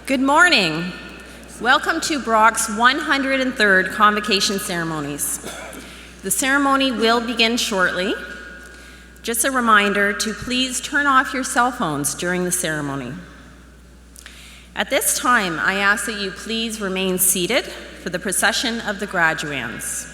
Good morning. Welcome to Brock's 103rd Convocation Ceremonies. The ceremony will begin shortly. Just a reminder to please turn off your cell phones during the ceremony. At this time, I ask that you please remain seated for the procession of the graduands.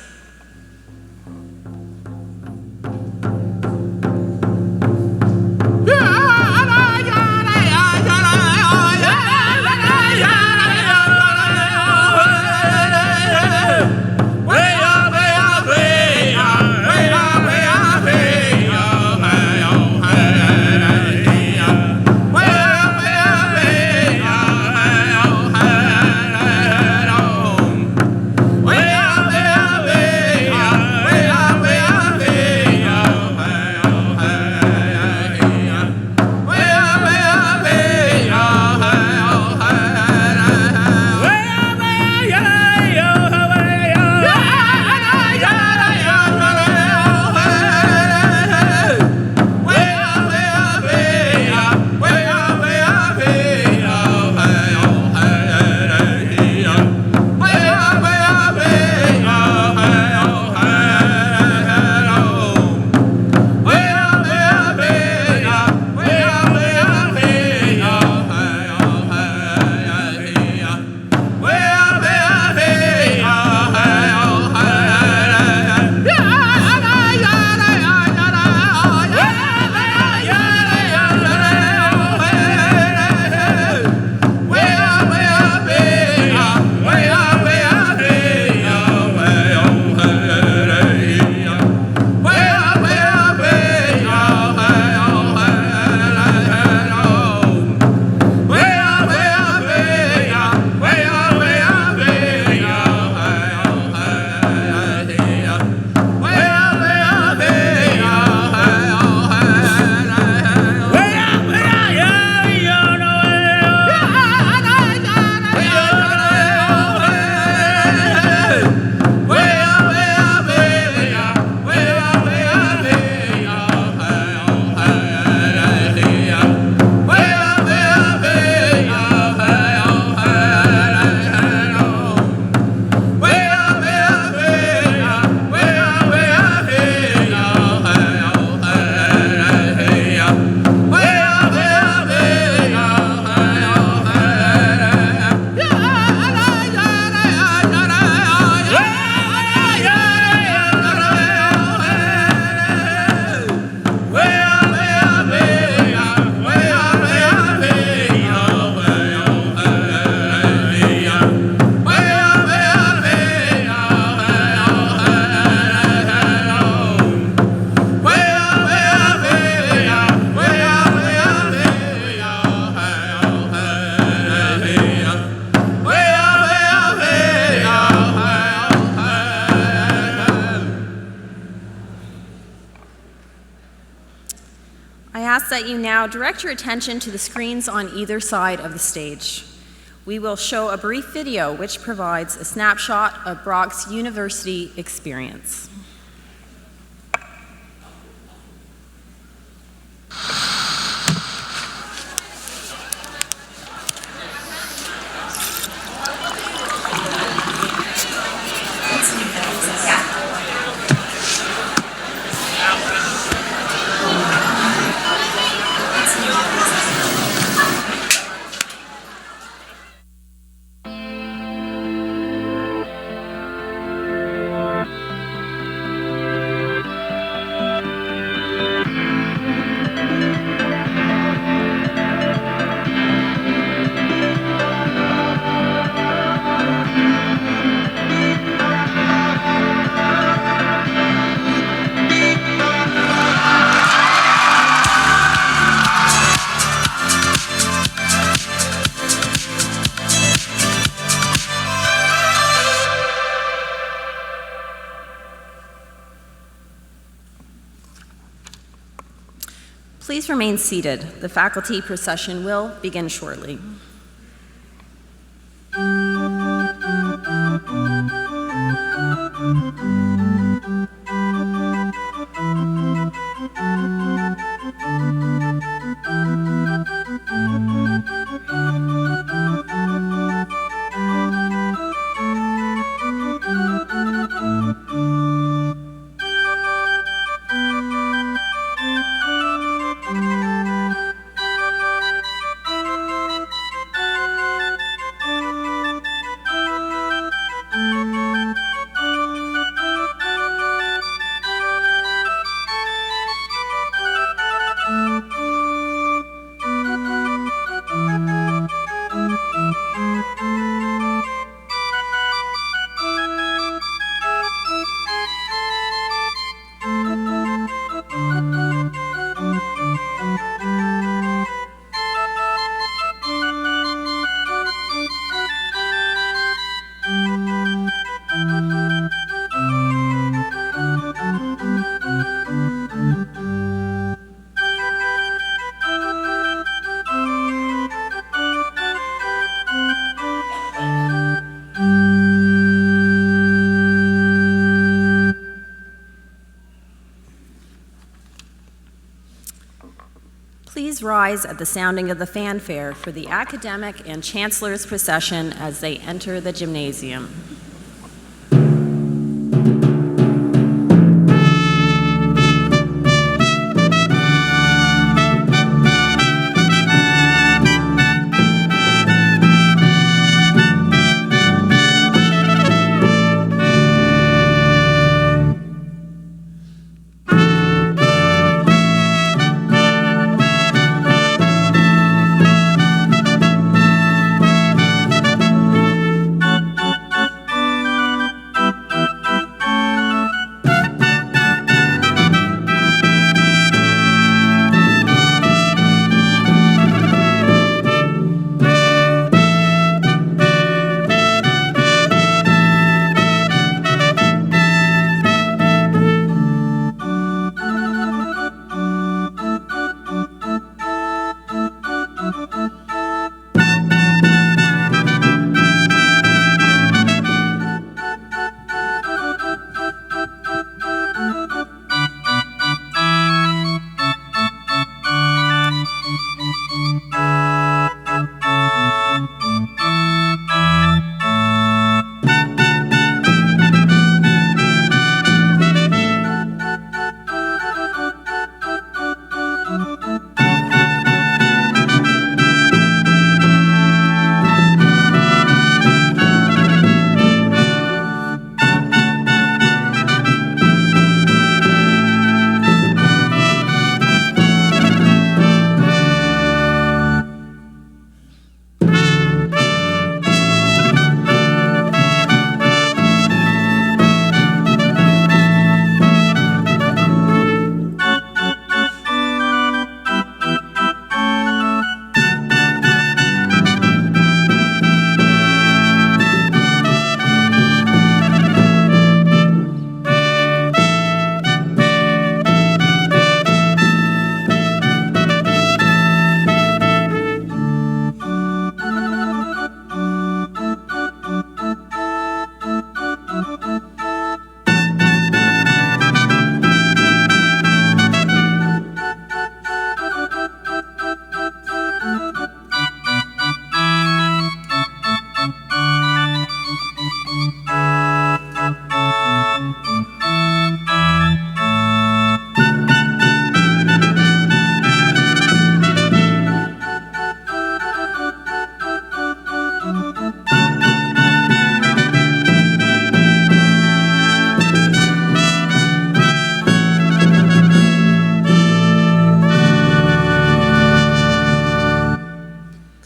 That you now direct your attention to the screens on either side of the stage. We will show a brief video which provides a snapshot of Brock's university experience. Please remain seated. The faculty procession will begin shortly. please rise at the sounding of the fanfare for the academic and chancellor's procession as they enter the gymnasium.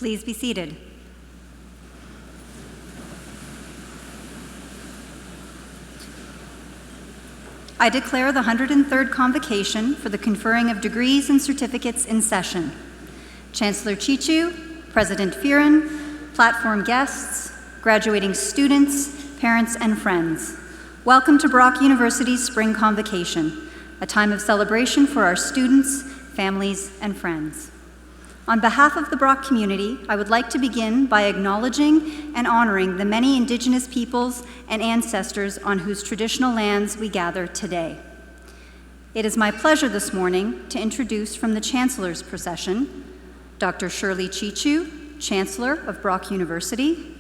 Please be seated. I declare the 103rd Convocation for the conferring of degrees and certificates in session. Chancellor Chichu, President Fearon, platform guests, graduating students, parents, and friends. Welcome to Brock University's Spring Convocation, a time of celebration for our students, families, and friends. On behalf of the Brock community, I would like to begin by acknowledging and honoring the many Indigenous peoples and ancestors on whose traditional lands we gather today. It is my pleasure this morning to introduce from the Chancellor's procession, Dr. Shirley Chichu, Chancellor of Brock University,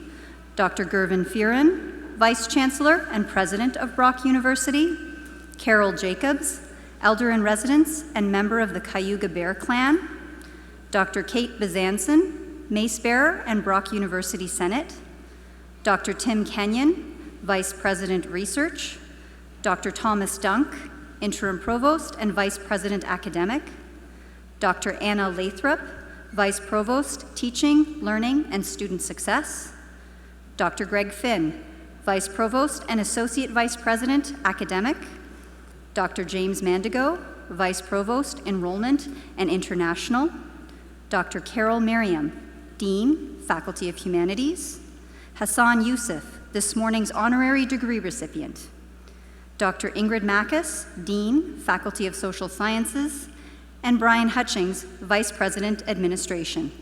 Dr. Gervin Fearon, Vice Chancellor and President of Brock University, Carol Jacobs, Elder in Residence and member of the Cayuga Bear Clan, Dr. Kate Bezanson, Mace Bearer and Brock University Senate, Dr. Tim Kenyon, Vice President Research, Dr. Thomas Dunk, Interim Provost and Vice President Academic, Dr. Anna Lathrop, Vice Provost, Teaching, Learning, and Student Success, Dr. Greg Finn, Vice Provost and Associate Vice President, Academic, Dr. James Mandigo, Vice Provost, Enrollment and International, Dr. Carol Merriam, Dean, Faculty of Humanities, Hassan Yousef, this morning's honorary degree recipient, Dr. Ingrid Mackus, Dean, Faculty of Social Sciences, and Brian Hutchings, Vice President, Administration.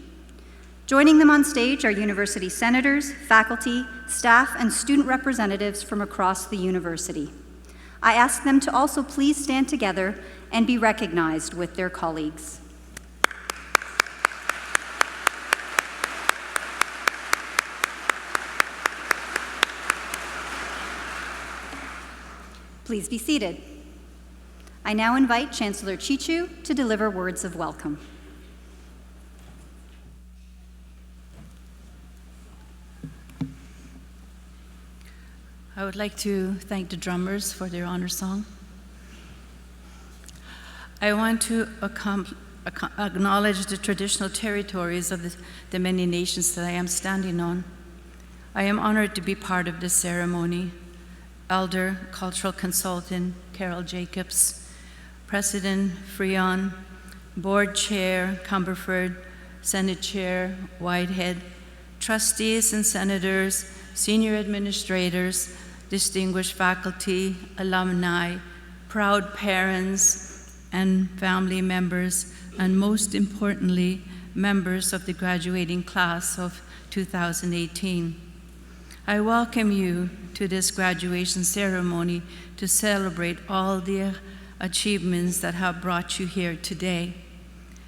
Joining them on stage are university senators, faculty, staff, and student representatives from across the university. I ask them to also please stand together and be recognized with their colleagues. Please be seated. I now invite Chancellor Chichu to deliver words of welcome. I would like to thank the drummers for their honor song. I want to acknowledge the traditional territories of the many nations that I am standing on. I am honored to be part of this ceremony. Elder, Cultural Consultant Carol Jacobs, President Freon, Board Chair Cumberford, Senate Chair Whitehead, trustees and senators, senior administrators, distinguished faculty, alumni, proud parents and family members, and most importantly, members of the graduating class of 2018. I welcome you to this graduation ceremony to celebrate all the achievements that have brought you here today,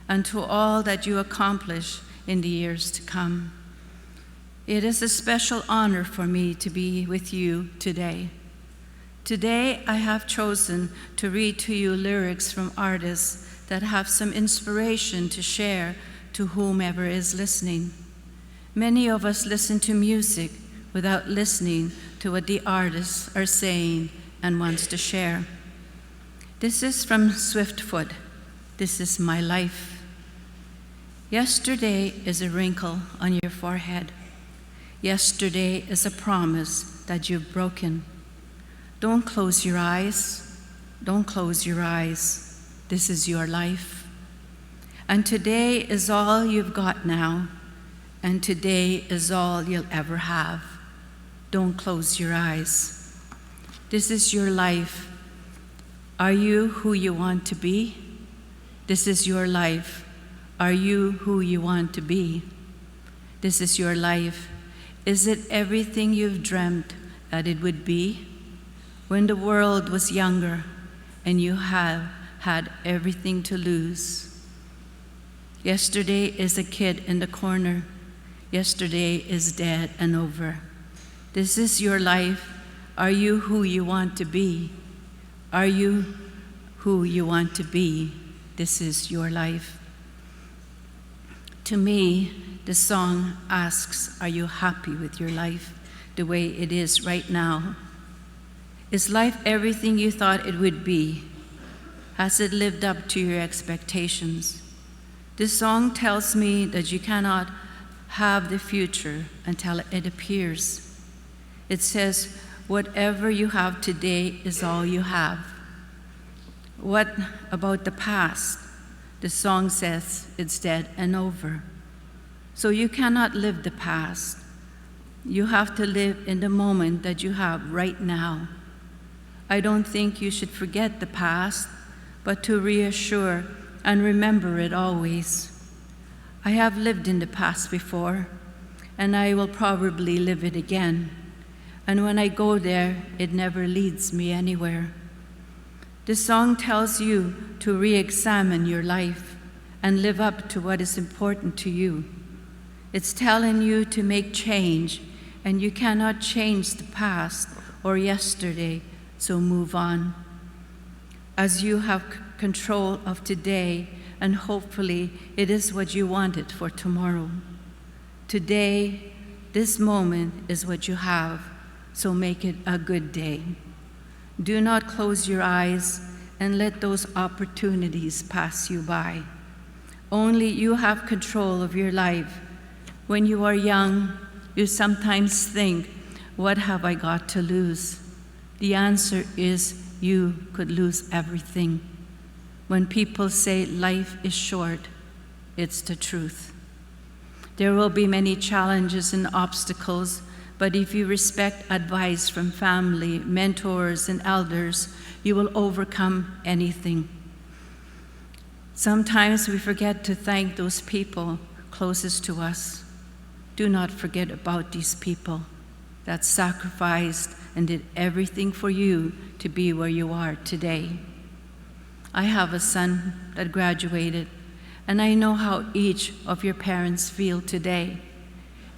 and to all that you accomplish in the years to come. It is a special honor for me to be with you today. Today, I have chosen to read to you lyrics from artists that have some inspiration to share to whomever is listening. Many of us listen to music without listening to what the artists are saying and wants to share. This is from Swiftfoot. This is my life. Yesterday is a wrinkle on your forehead. Yesterday is a promise that you've broken. Don't close your eyes. Don't close your eyes. This is your life. And today is all you've got now, and today is all you'll ever have. Don't close your eyes. This is your life. Are you who you want to be? This is your life. Are you who you want to be? This is your life. Is it everything you've dreamt that it would be? When the world was younger and you have had everything to lose. Yesterday is a kid in the corner. Yesterday is dead and over. This is your life. Are you who you want to be? Are you who you want to be? This is your life. To me, the song asks, are you happy with your life the way it is right now? Is life everything you thought it would be? Has it lived up to your expectations? This song tells me that you cannot have the future until it appears. It says, whatever you have today is all you have. What about the past? The song says it's dead and over. So you cannot live the past. You have to live in the moment that you have right now. I don't think you should forget the past, but to reassure and remember it always. I have lived in the past before, and I will probably live it again. And when I go there, it never leads me anywhere. The song tells you to re-examine your life and live up to what is important to you. It's telling you to make change, and you cannot change the past or yesterday, so move on. As you have control of today, and hopefully it is what you wanted for tomorrow. Today, this moment is what you have, so make it a good day. Do not close your eyes and let those opportunities pass you by. Only you have control of your life. When you are young, you sometimes think, what have I got to lose? The answer is you could lose everything. When people say life is short, it's the truth. There will be many challenges and obstacles, but if you respect advice from family, mentors, and elders, you will overcome anything. Sometimes we forget to thank those people closest to us. Do not forget about these people that sacrificed and did everything for you to be where you are today. I have a son that graduated, and I know how each of your parents feel today.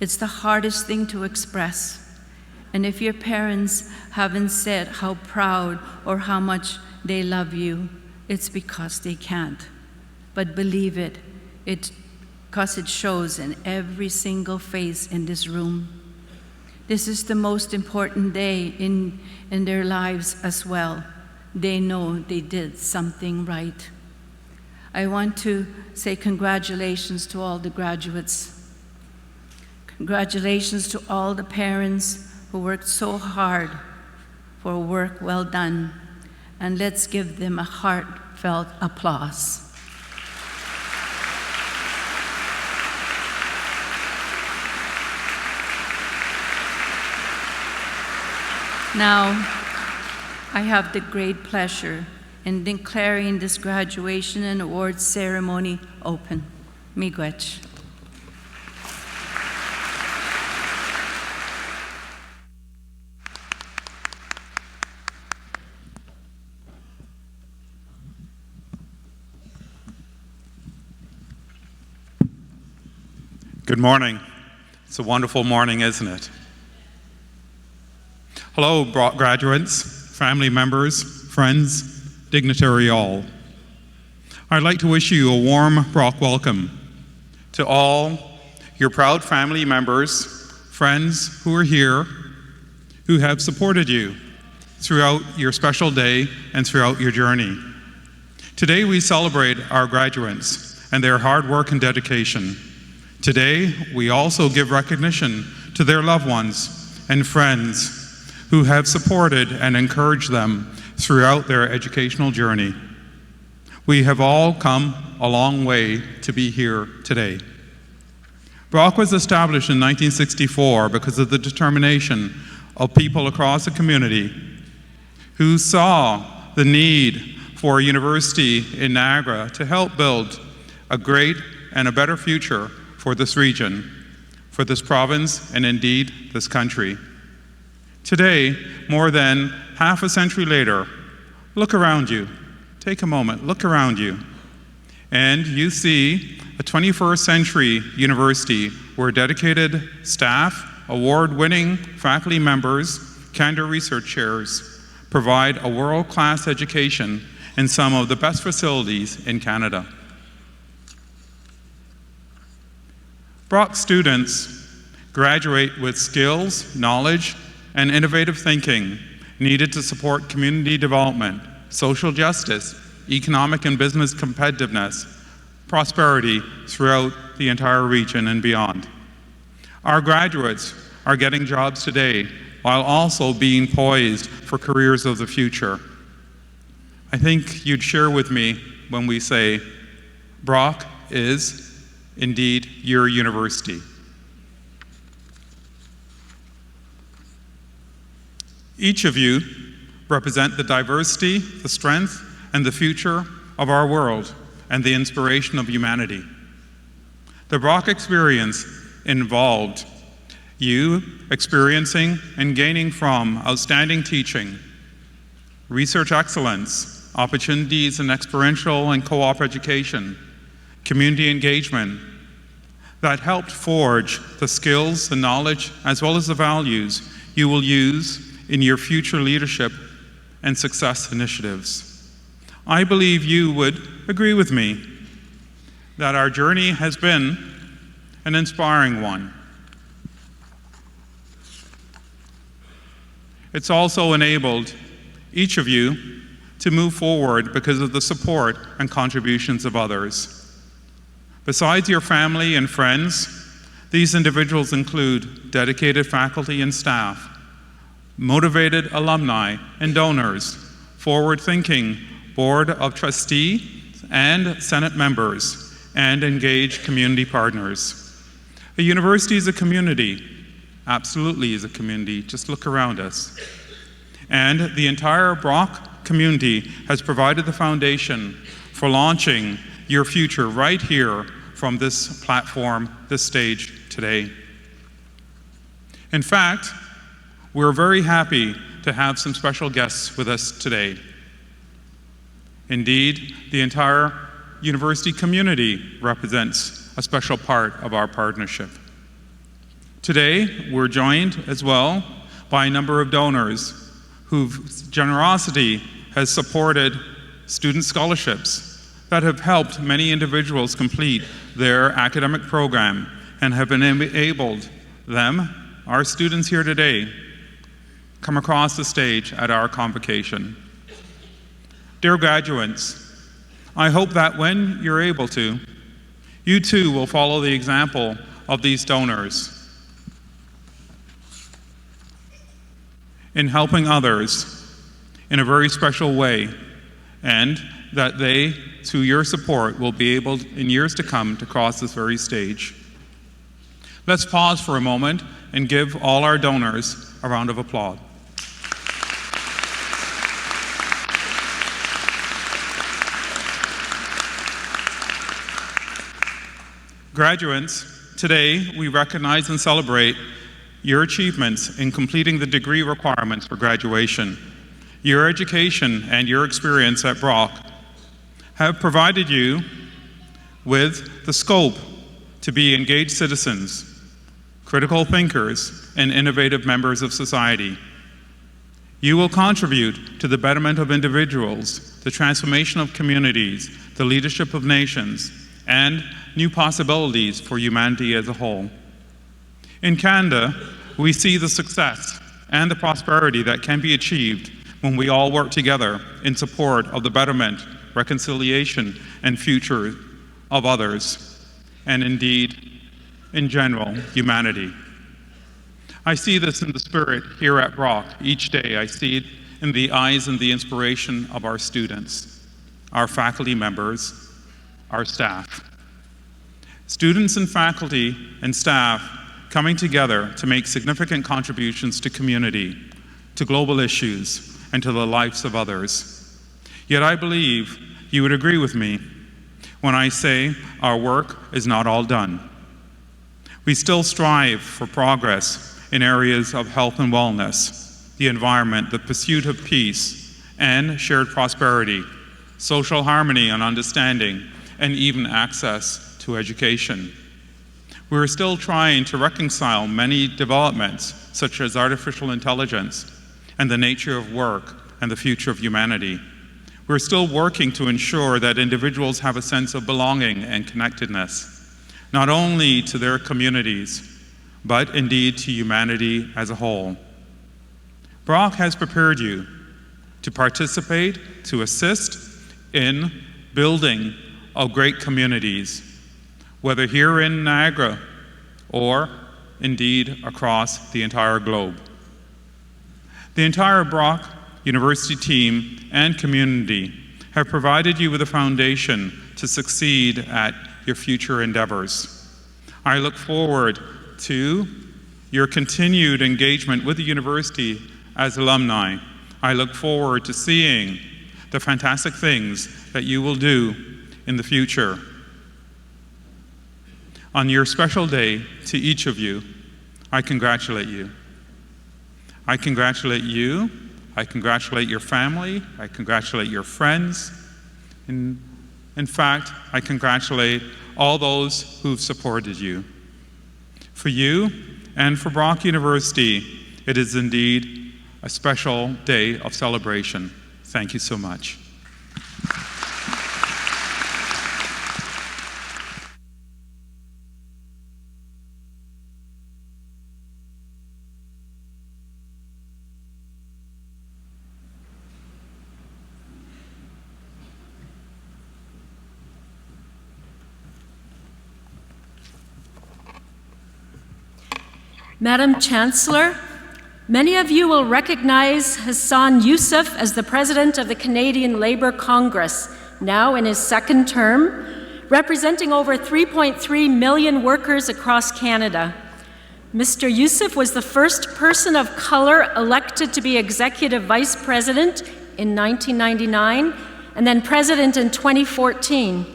It's the hardest thing to express, And if your parents haven't said how proud or how much they love you, it's because they can't. But believe it, because it shows in every single face in this room. This is the most important day in their lives as well. They know they did something right. I want to say congratulations to all the graduates. Congratulations to all the parents who worked so hard for work well done. And let's give them a heartfelt applause. Now, I have the great pleasure in declaring this graduation and awards ceremony open. Miigwech. Good morning. It's a wonderful morning, isn't it? Hello, graduates, family members, friends, dignitary all. I'd like to wish you a warm Brock welcome to all your proud family members, friends who are here, who have supported you throughout your special day and throughout your journey. Today we celebrate our graduates and their hard work and dedication. Today, we also give recognition to their loved ones and friends who have supported and encouraged them throughout their educational journey. We have all come a long way to be here today. Brock was established in 1964 because of the determination of people across the community who saw the need for a university in Niagara to help build a great and a better future for this region, for this province, and indeed this country. Today, more than half a century later, look around you. Take a moment, look around you. And you see a 21st century university where dedicated staff, award-winning faculty members, candor research chairs provide a world-class education in some of the best facilities in Canada. Brock students graduate with skills, knowledge, and innovative thinking needed to support community development, social justice, economic and business competitiveness, prosperity throughout the entire region and beyond. Our graduates are getting jobs today while also being poised for careers of the future. I think you'd share with me when we say, Brock is indeed your university. Each of you represent the diversity, the strength, and the future of our world and the inspiration of humanity. The Brock experience involved you experiencing and gaining from outstanding teaching, research excellence, opportunities in experiential and co-op education, community engagement that helped forge the skills, the knowledge, as well as the values you will use in your future leadership and success initiatives. I believe you would agree with me that our journey has been an inspiring one. It's also enabled each of you to move forward because of the support and contributions of others. Besides your family and friends, these individuals include dedicated faculty and staff, motivated alumni and donors, forward-thinking board of trustees and Senate members, and engaged community partners. A university is a community, absolutely is a community, just look around us. And the entire Brock community has provided the foundation for launching your future right here from this platform, this stage today. In fact, we're very happy to have some special guests with us today. Indeed, the entire university community represents a special part of our partnership. Today, we're joined as well by a number of donors whose generosity has supported student scholarships that have helped many individuals complete their academic program and have enabled them, our students here today, come across the stage at our convocation. Dear graduates, I hope that when you're able to, you too will follow the example of these donors in helping others in a very special way, and that they, through your support, will be able in years to come to cross this very stage. Let's pause for a moment and give all our donors a round of applause. Graduates, today we recognize and celebrate your achievements in completing the degree requirements for graduation. Your education and your experience at Brock have provided you with the scope to be engaged citizens, critical thinkers, and innovative members of society. You will contribute to the betterment of individuals, the transformation of communities, the leadership of nations, and new possibilities for humanity as a whole. In Canada, we see the success and the prosperity that can be achieved when we all work together in support of the betterment, reconciliation, and future of others, and indeed, in general, humanity. I see this in the spirit here at Brock each day. I see it in the eyes and the inspiration of our students, our faculty members, our staff. Students and faculty and staff coming together to make significant contributions to community, to global issues, and to the lives of others. Yet I believe you would agree with me when I say our work is not all done. We still strive for progress in areas of health and wellness, the environment, the pursuit of peace, and shared prosperity, social harmony and understanding, and even access to education. We're still trying to reconcile many developments, such as artificial intelligence and the nature of work and the future of humanity. We're still working to ensure that individuals have a sense of belonging and connectedness, not only to their communities, but indeed to humanity as a whole. Brock has prepared you to participate, to assist in building of great communities, whether here in Niagara or indeed across the entire globe. The entire Brock University team and community have provided you with a foundation to succeed at your future endeavors. I look forward to your continued engagement with the university as alumni. I look forward to seeing the fantastic things that you will do in the future. On your special day, to each of you, I congratulate you. I congratulate you. I congratulate your family. I congratulate your friends. In fact, I congratulate all those who've supported you. For you and for Brock University, it is indeed a special day of celebration. Thank you so much. Madam Chancellor, many of you will recognize Hassan Yousef as the President of the Canadian Labour Congress, now in his second term, representing over 3.3 million workers across Canada. Mr. Yousef was the first person of color elected to be Executive Vice President in 1999 and then President in 2014.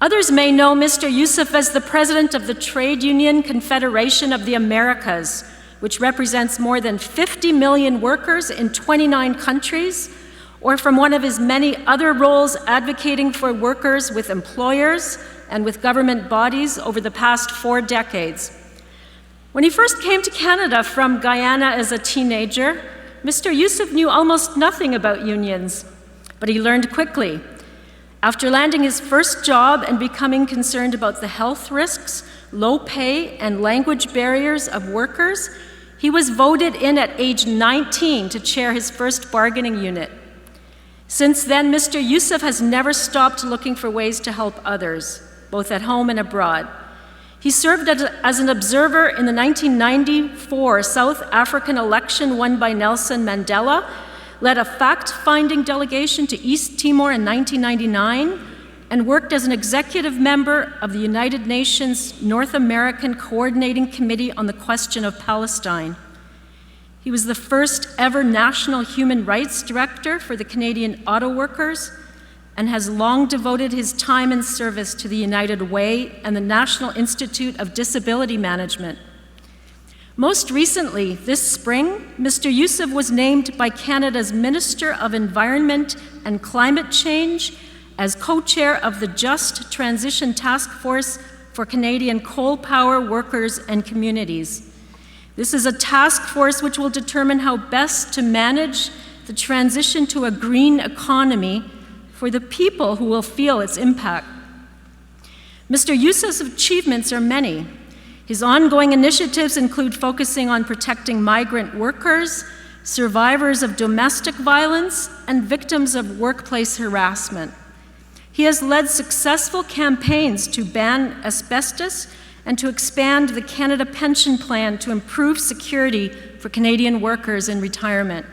Others may know Mr. Yousef as the President of the Trade Union Confederation of the Americas, which represents more than 50 million workers in 29 countries, or from one of his many other roles advocating for workers with employers and with government bodies over the past 4 decades. When he first came to Canada from Guyana as a teenager, Mr. Yousef knew almost nothing about unions, but he learned quickly. After landing his first job and becoming concerned about the health risks, low pay, and language barriers of workers, he was voted in at age 19 to chair his first bargaining unit. Since then, Mr. Yousef has never stopped looking for ways to help others, both at home and abroad. He served as an observer in the 1994 South African election won by Nelson Mandela, led a fact-finding delegation to East Timor in 1999, and worked as an executive member of the United Nations North American Coordinating Committee on the Question of Palestine. He was the first ever National Human Rights Director for the Canadian Auto Workers, and has long devoted his time and service to the United Way and the National Institute of Disability Management. Most recently, this spring, Mr. Yousef was named by Canada's Minister of Environment and Climate Change as co-chair of the Just Transition Task Force for Canadian coal power workers and communities. This is a task force which will determine how best to manage the transition to a green economy for the people who will feel its impact. Mr. Yousef's achievements are many. His ongoing initiatives include focusing on protecting migrant workers, survivors of domestic violence, and victims of workplace harassment. He has led successful campaigns to ban asbestos and to expand the Canada Pension Plan to improve security for Canadian workers in retirement.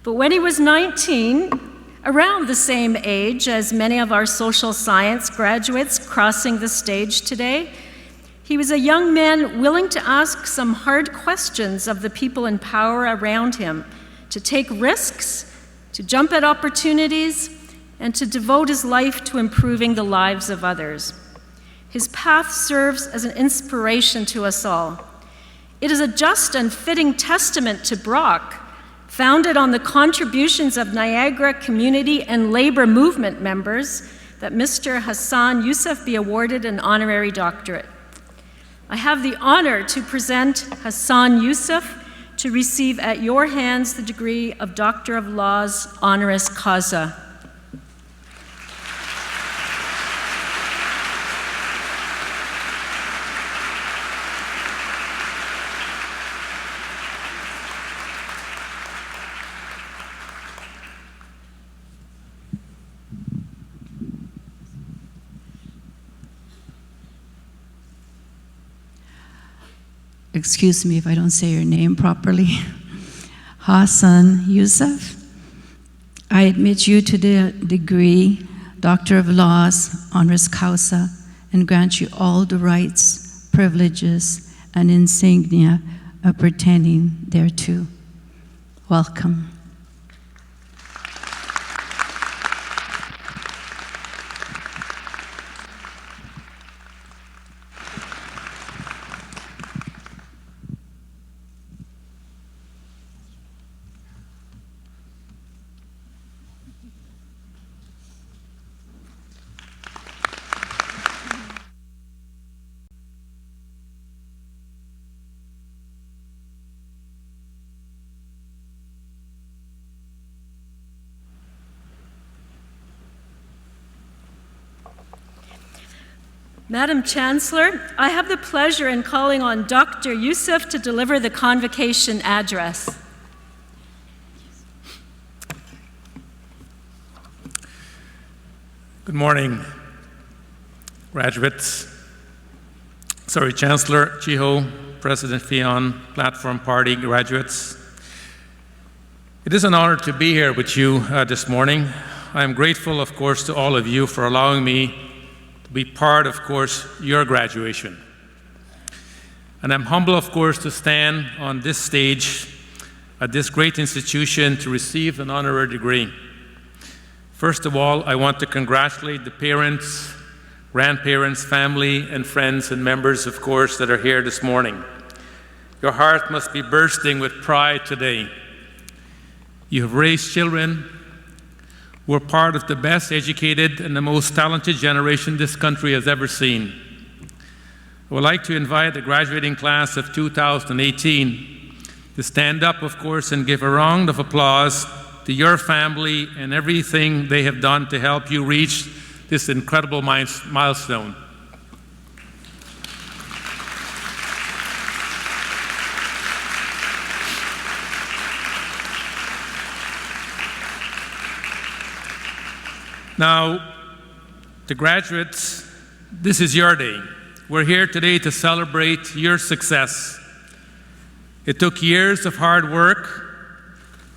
But when he was 19, around the same age as many of our social science graduates crossing the stage today, he was a young man willing to ask some hard questions of the people in power around him, to take risks, to jump at opportunities, and to devote his life to improving the lives of others. His path serves as an inspiration to us all. It is a just and fitting testament to Brock, founded on the contributions of Niagara community and labor movement members, that Mr. Hassan Yousef be awarded an honorary doctorate. I have the honor to present Hassan Yousef to receive at your hands the degree of Doctor of Laws honoris causa. Excuse me if I don't say your name properly. Hassan Yousef, I admit you to the degree Doctor of Laws honoris causa and grant you all the rights, privileges, and insignia pertaining thereto. Welcome. Madam Chancellor, I have the pleasure in calling on Dr. Yousef to deliver the Convocation Address. Good morning, graduates. Chancellor Chiho, President Fionn, Platform Party graduates. It is an honor to be here with you this morning. I am grateful, of course, to all of you for allowing me to be part, of course, your graduation. And I'm humble, of course, to stand on this stage at this great institution to receive an honorary degree. First of all, I want to congratulate the parents, grandparents, family, and friends and members, of course, that are here this morning. Your heart must be bursting with pride today. You have raised children who are part of the best educated and the most talented generation this country has ever seen. I would like to invite the graduating class of 2018 to stand up, of course, and give a round of applause to your family and everything they have done to help you reach this incredible milestone. Now, to graduates, this is your day. We're here today to celebrate your success. It took years of hard work,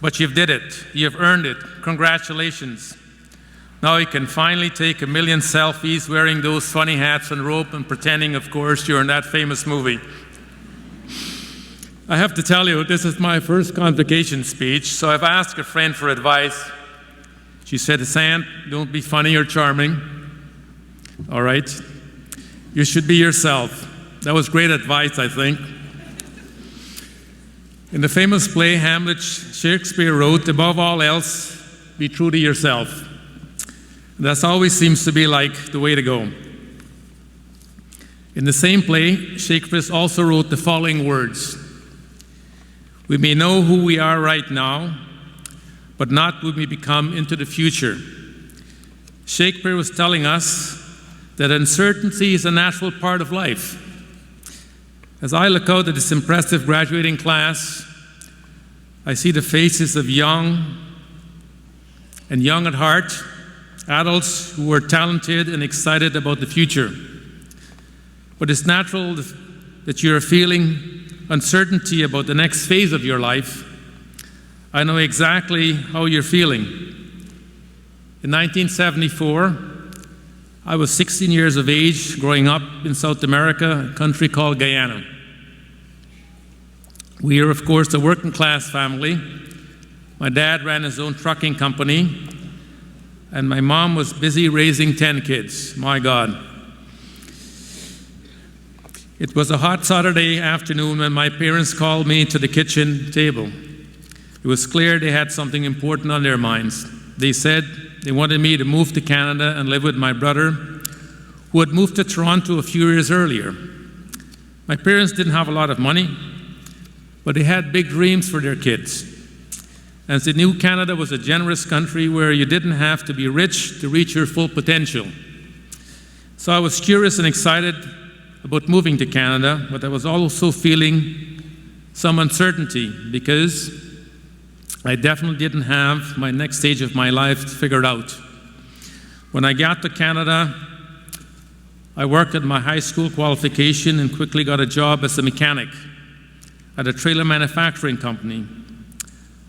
but you've did it. You've earned it. Congratulations. Now you can finally take a million selfies wearing those funny hats and robe and pretending, of course, you're in that famous movie. I have to tell you, this is my first convocation speech, so I've asked a friend for advice. She said, Hassan, don't be funny or charming. All right? You should be yourself. That was great advice, I think. In the famous play Hamlet, Shakespeare wrote, above all else, be true to yourself. That always seems to be like the way to go. In the same play, Shakespeare also wrote the following words: we may know who we are right now, but not who we become into the future. Shakespeare was telling us that uncertainty is a natural part of life. As I look out at this impressive graduating class, I see the faces of young and young at heart, adults who are talented and excited about the future. But it's natural that you're feeling uncertainty about the next phase of your life. I know exactly how you're feeling. In 1974, I was 16 years of age, growing up in South America, a country called Guyana. We are, of course, a working class family. My dad ran his own trucking company, and my mom was busy raising 10 kids. My God. It was a hot Saturday afternoon when my parents called me to the kitchen table. It was clear they had something important on their minds. They said they wanted me to move to Canada and live with my brother, who had moved to Toronto a few years earlier. My parents didn't have a lot of money, but they had big dreams for their kids. As they knew Canada was a generous country where you didn't have to be rich to reach your full potential. So I was curious and excited about moving to Canada, but I was also feeling some uncertainty because I definitely didn't have my next stage of my life figured out. When I got to Canada, I worked at my high school qualification and quickly got a job as a mechanic at a trailer manufacturing company.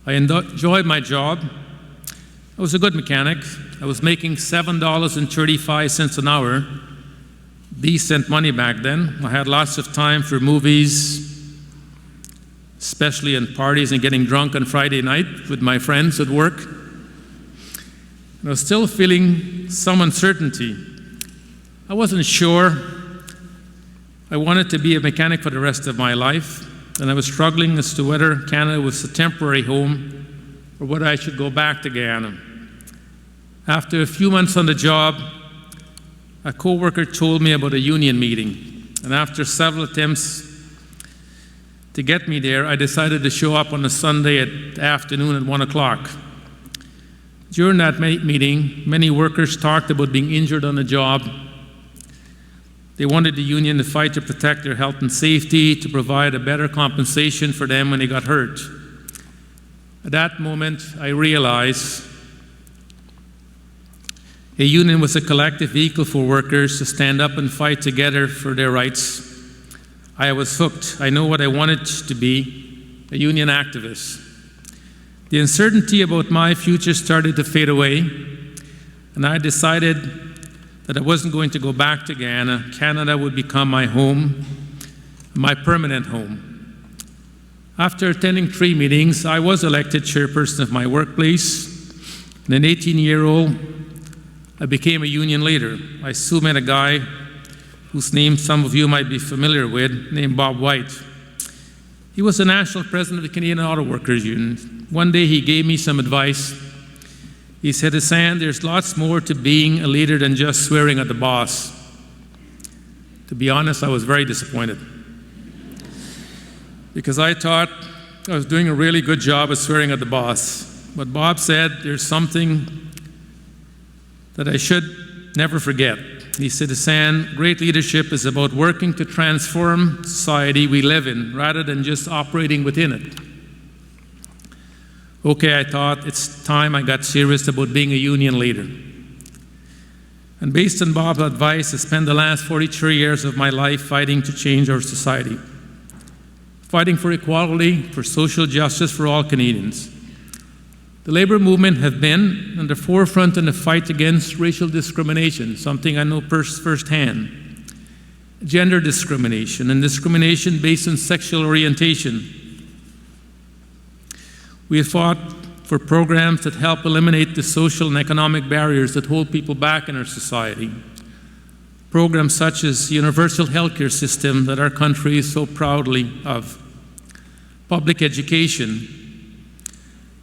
I enjoyed my job. I was a good mechanic. I was making $7.35 an hour, decent money back then. I had lots of time for movies, especially in parties and getting drunk on Friday night with my friends at work. And I was still feeling some uncertainty. I wasn't sure I wanted to be a mechanic for the rest of my life, and I was struggling as to whether Canada was a temporary home or whether I should go back to Guyana. After a few months on the job, a coworker told me about a union meeting, and after several attempts to get me there, I decided to show up on a Sunday afternoon at 1 o'clock. During that meeting, many workers talked about being injured on the job. They wanted the union to fight to protect their health and safety, to provide a better compensation for them when they got hurt. At that moment, I realized a union was a collective vehicle for workers to stand up and fight together for their rights. I was hooked. I know what I wanted to be, a union activist. The uncertainty about my future started to fade away, and I decided that I wasn't going to go back to Guyana. Canada would become my home, my permanent home. After attending 3 meetings, I was elected chairperson of my workplace. And an 18-year-old, I became a union leader. I soon met a guy whose name some of you might be familiar with, named Bob White. He was the national president of the Canadian Auto Workers Union. One day he gave me some advice. He said, Hassan, there's lots more to being a leader than just swearing at the boss. To be honest, I was very disappointed, because I thought I was doing a really good job of swearing at the boss. But Bob said there's something that I should never forget. He said, Hassan, great leadership is about working to transform society we live in rather than just operating within it. Okay, I thought it's time I got serious about being a union leader. And based on Bob's advice, I spent the last 43 years of my life fighting to change our society, fighting for equality, for social justice for all Canadians. The labor movement has been on the forefront in the fight against racial discrimination, something I know firsthand. Gender discrimination and discrimination based on sexual orientation. We have fought for programs that help eliminate the social and economic barriers that hold people back in our society. Programs such as the universal healthcare system that our country is so proudly of. Public education,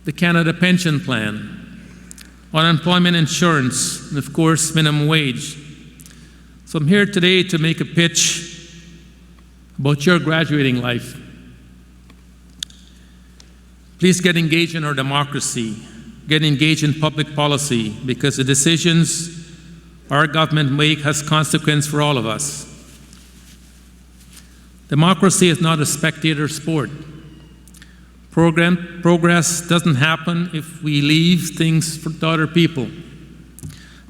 the Canada Pension Plan, unemployment insurance, and of course, minimum wage. So I'm here today to make a pitch about your graduating life. Please get engaged in our democracy. Get engaged in public policy, because the decisions our government make has consequence for all of us. Democracy is not a spectator sport. Progress doesn't happen if we leave things to other people.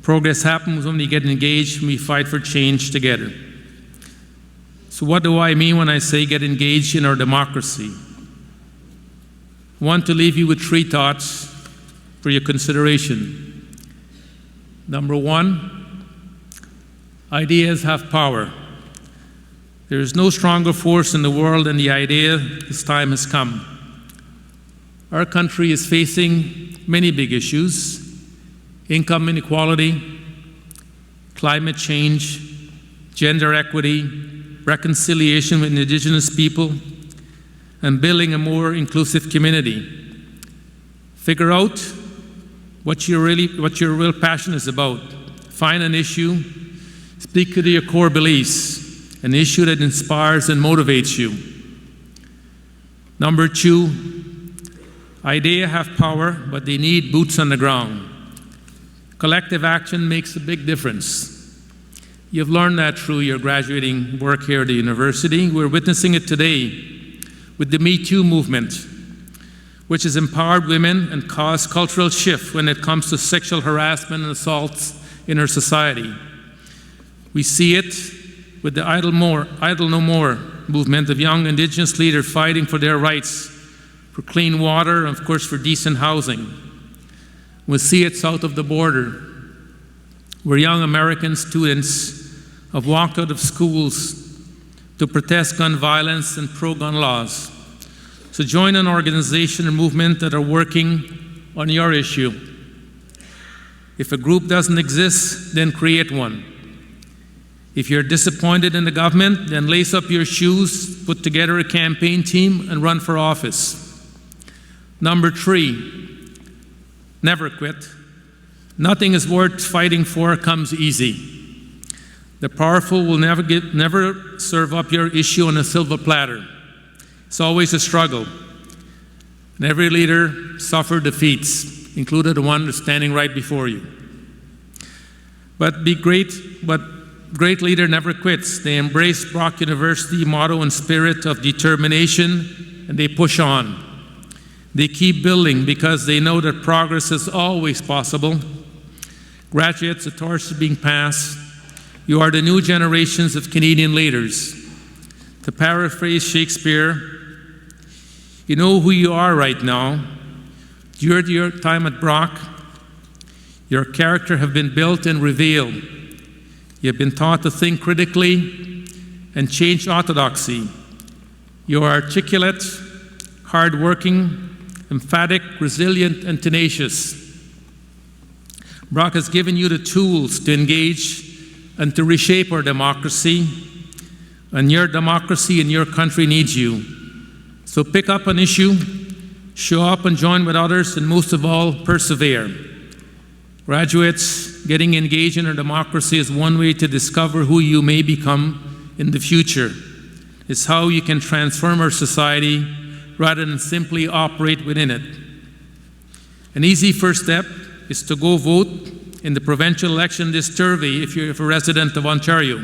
Progress happens when we get engaged and we fight for change together. So what do I mean when I say get engaged in our democracy? I want to leave you with 3 thoughts for your consideration. Number 1, ideas have power. There is no stronger force in the world than the idea. This time has come. Our country is facing many big issues: income inequality, climate change, gender equity, reconciliation with Indigenous people, and building a more inclusive community. Figure out what your real passion is about. Find an issue, speak to your core beliefs, an issue that inspires and motivates you. Number 2, ideas have power, but they need boots on the ground. Collective action makes a big difference. You've learned that through your graduating work here at the university. We're witnessing it today with the Me Too movement, which has empowered women and caused cultural shift when it comes to sexual harassment and assaults in our society. We see it with the Idle No More movement of young Indigenous leaders fighting for their rights, for clean water, and of course for decent housing. We see it south of the border, where young American students have walked out of schools to protest gun violence and pro-gun laws. So join an organization or movement that are working on your issue. If a group doesn't exist, then create one. If you're disappointed in the government, then lace up your shoes, put together a campaign team, and run for office. Number 3, never quit. Nothing is worth fighting for comes easy. The powerful will never serve up your issue on a silver platter. It's always a struggle. And every leader suffered defeats, including the one that's standing right before you. But great leader never quits. They embrace Brock University motto and spirit of determination, and they push on. They keep building because they know that progress is always possible. Graduates, the torch is being passed. You are the new generations of Canadian leaders. To paraphrase Shakespeare, you know who you are right now. During your time at Brock, your character have been built and revealed. You have been taught to think critically and change orthodoxy. You are articulate, hardworking, emphatic, resilient, and tenacious. Brock has given you the tools to engage and to reshape our democracy, and your democracy and your country needs you. So pick up an issue, show up and join with others, and most of all, persevere. Graduates, getting engaged in our democracy is one way to discover who you may become in the future. It's how you can transform our society rather than simply operate within it. An easy first step is to go vote in the provincial election this Thursday if you're a resident of Ontario.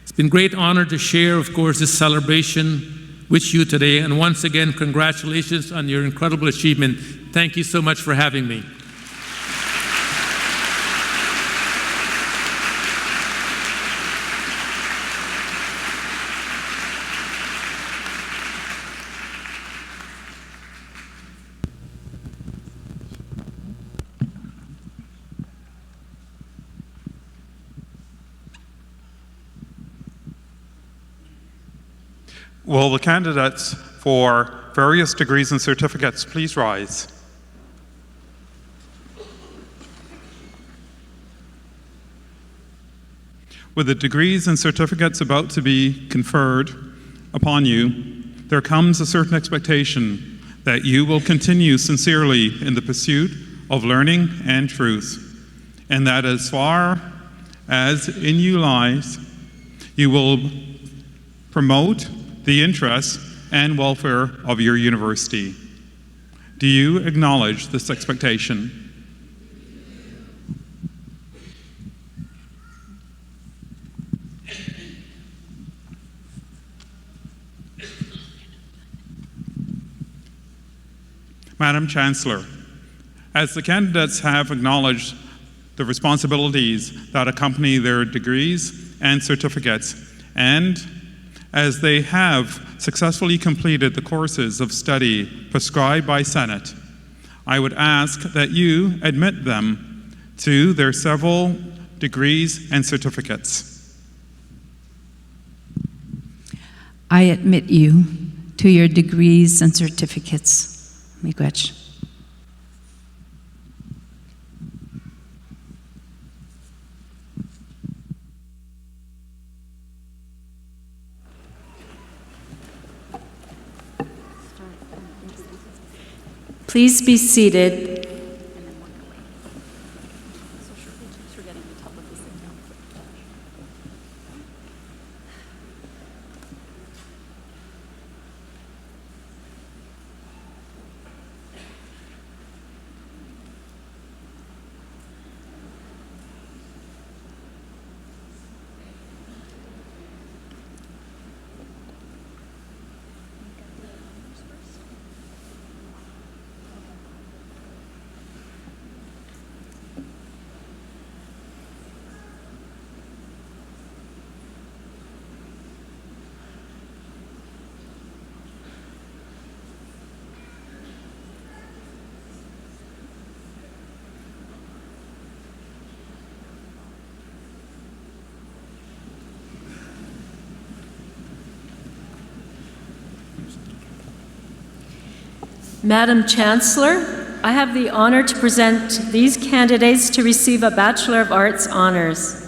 It's been a great honor to share, of course, this celebration with you today, and once again, congratulations on your incredible achievement. Thank you so much for having me. Will the candidates for various degrees and certificates please rise? With the degrees and certificates about to be conferred upon you, there comes a certain expectation that you will continue sincerely in the pursuit of learning and truth, and that as far as in you lies, you will promote the interests and welfare of your university. Do you acknowledge this expectation? Madam Chancellor, as the candidates have acknowledged the responsibilities that accompany their degrees and certificates, and as they have successfully completed the courses of study prescribed by Senate, I would ask that you admit them to their several degrees and certificates. I admit you to your degrees and certificates. Miigwech. Please be seated. Madam Chancellor, I have the honor to present these candidates to receive a Bachelor of Arts honors.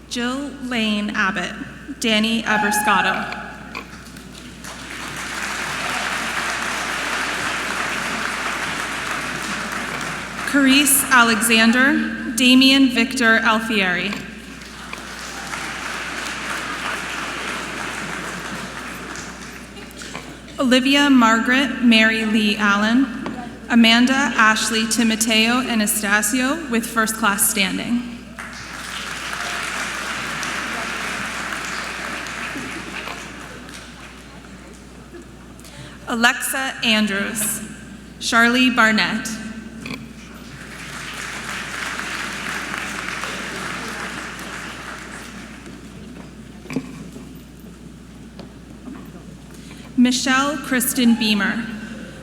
Jill Lane Abbott, Danny Aberscotto. Carice Alexander, Damian Victor Alfieri. Olivia Margaret Mary Lee Allen, Amanda Ashley Timoteo Anastasio with first class standing. Alexa Andrews, Charlie Barnett. Michelle Kristen Beamer,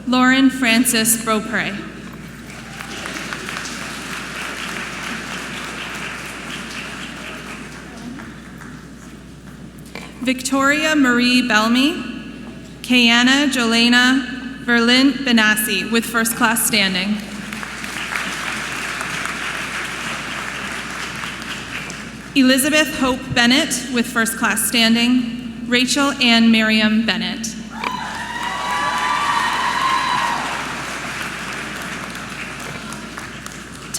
Lauren Francis Beaupre. Victoria Marie Belmy, Kayana Jolena Verlin Benassi with first class standing. Elizabeth Hope Bennett with first class standing. Rachel Ann Miriam Bennett.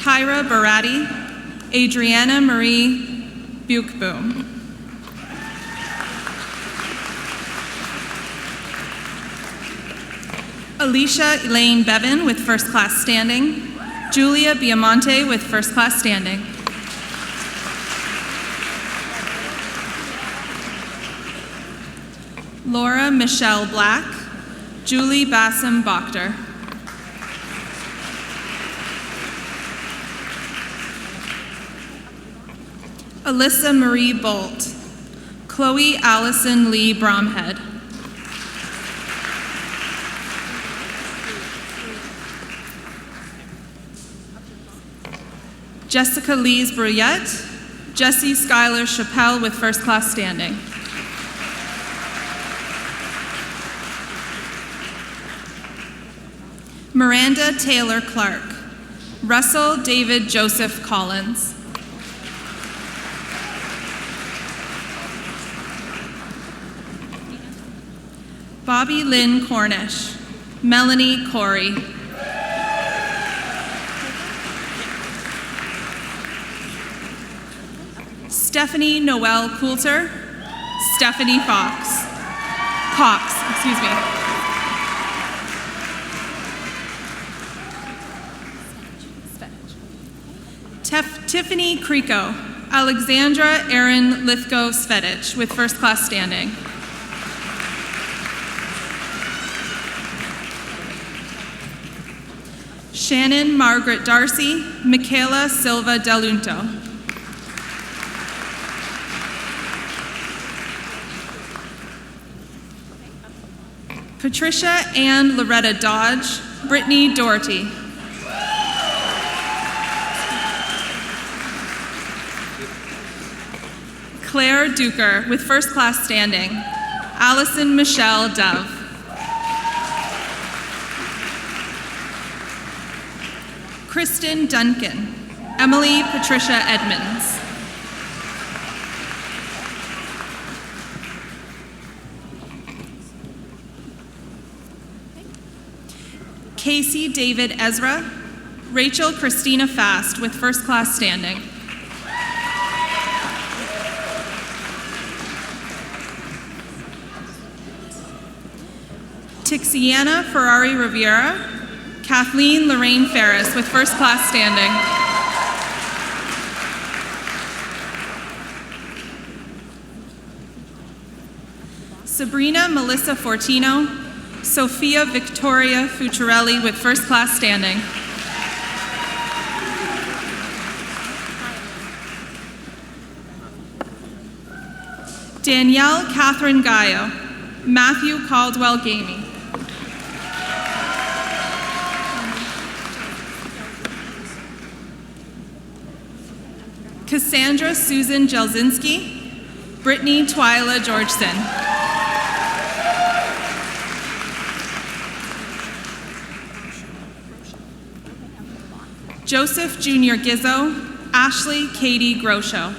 Tyra Baratti, Adriana Marie Bukbu. Alicia Elaine Bevan with first class standing. Julia Biamonte with first class standing. Laura Michelle Black. Julie Bassam Bakhter. Alyssa Marie Bolt. Chloe Allison Lee Bromhead. Jessica Lees Bruyette. Jessie Schuyler Chappelle with first class standing. Miranda Taylor Clark. Russell David Joseph Collins. Bobby Lynn Cornish. Melanie Corey. Stephanie Noel Coulter. Stephanie Cox, excuse me. Tiffany Creco. Alexandra Erin Lithgow Svedich with first class standing. Shannon Margaret Darcy. Michaela Silva Delunto. Patricia Ann Loretta Dodge. Brittany Doherty. Claire Duker with first class standing. Allison Michelle Dove. Kristen Duncan. Emily Patricia Edmonds. Casey David Ezra. Rachel Christina Fast with first class standing. Tixiana Ferrari Riviera. Kathleen Lorraine Ferris with first class standing. Sabrina Melissa Fortino. Sophia Victoria Fucciarelli with first class standing. Danielle Catherine Gaio. Matthew Caldwell Gamey. Cassandra Susan Jelzinski. Brittany Twyla Georgeson. Joseph Jr. Gizzo. Ashley Katie Grosho.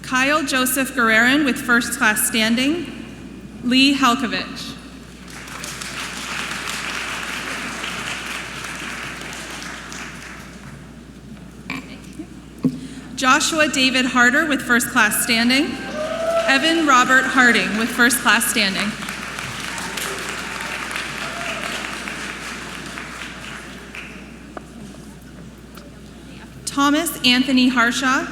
Kyle Joseph Guerrerin with first class standing. Lee Helkovich. Joshua David Harder with first class standing. Evan Robert Harding with first class standing. Thomas Anthony Harshaw.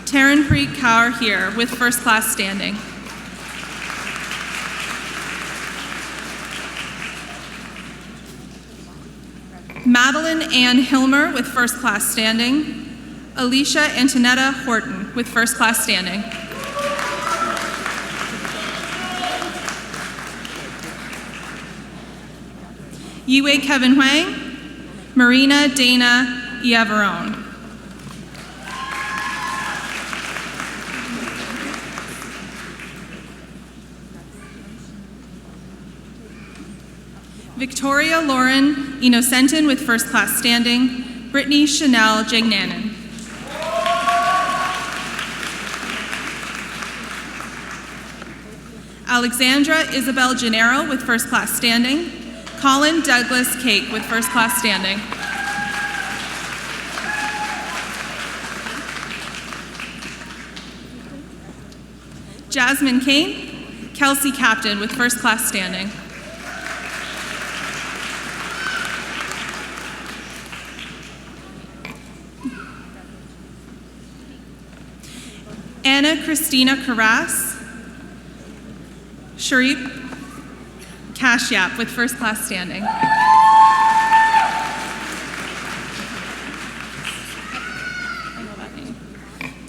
Taranpreet Kaur here with first class standing. Madeline Ann Hilmer with first class standing. Alicia Antonetta Horton with first class standing. Yue Kevin Huang. Marina Dana Iavarone. Victoria Lauren Inocentin with first class standing. Brittany Chanel Jagnanen. Alexandra Isabel Gennaro with first class standing. Colin Douglas Cake with first class standing. Jasmine Kane, Kelsey Captain with first class standing. Anna Christina Carras, Sharip Kashyap with first class standing.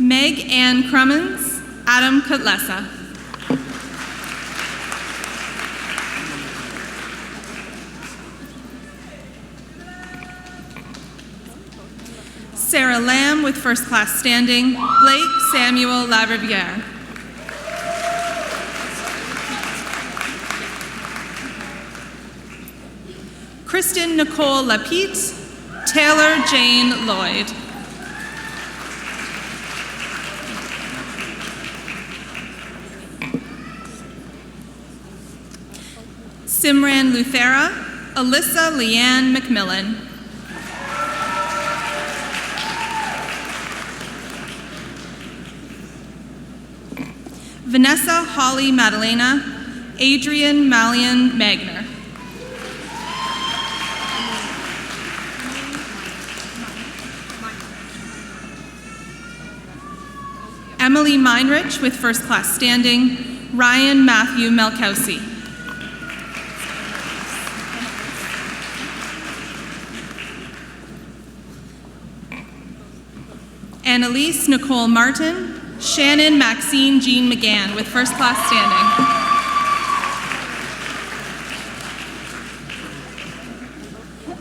Meg Ann Crummins, Adam Kutlesa. Sarah Lamb with first class standing. Blake Samuel Lariviere. Kristen Nicole Lapite, Taylor Jane Lloyd. Simran Luthera, Alyssa Leanne McMillan. Vanessa Holly Madalena, Adrian Malian Magner. Emily Meinrich with first class standing. Ryan Matthew Melkowski. Annalise Nicole Martin. Shannon Maxine Jean McGann with first class standing.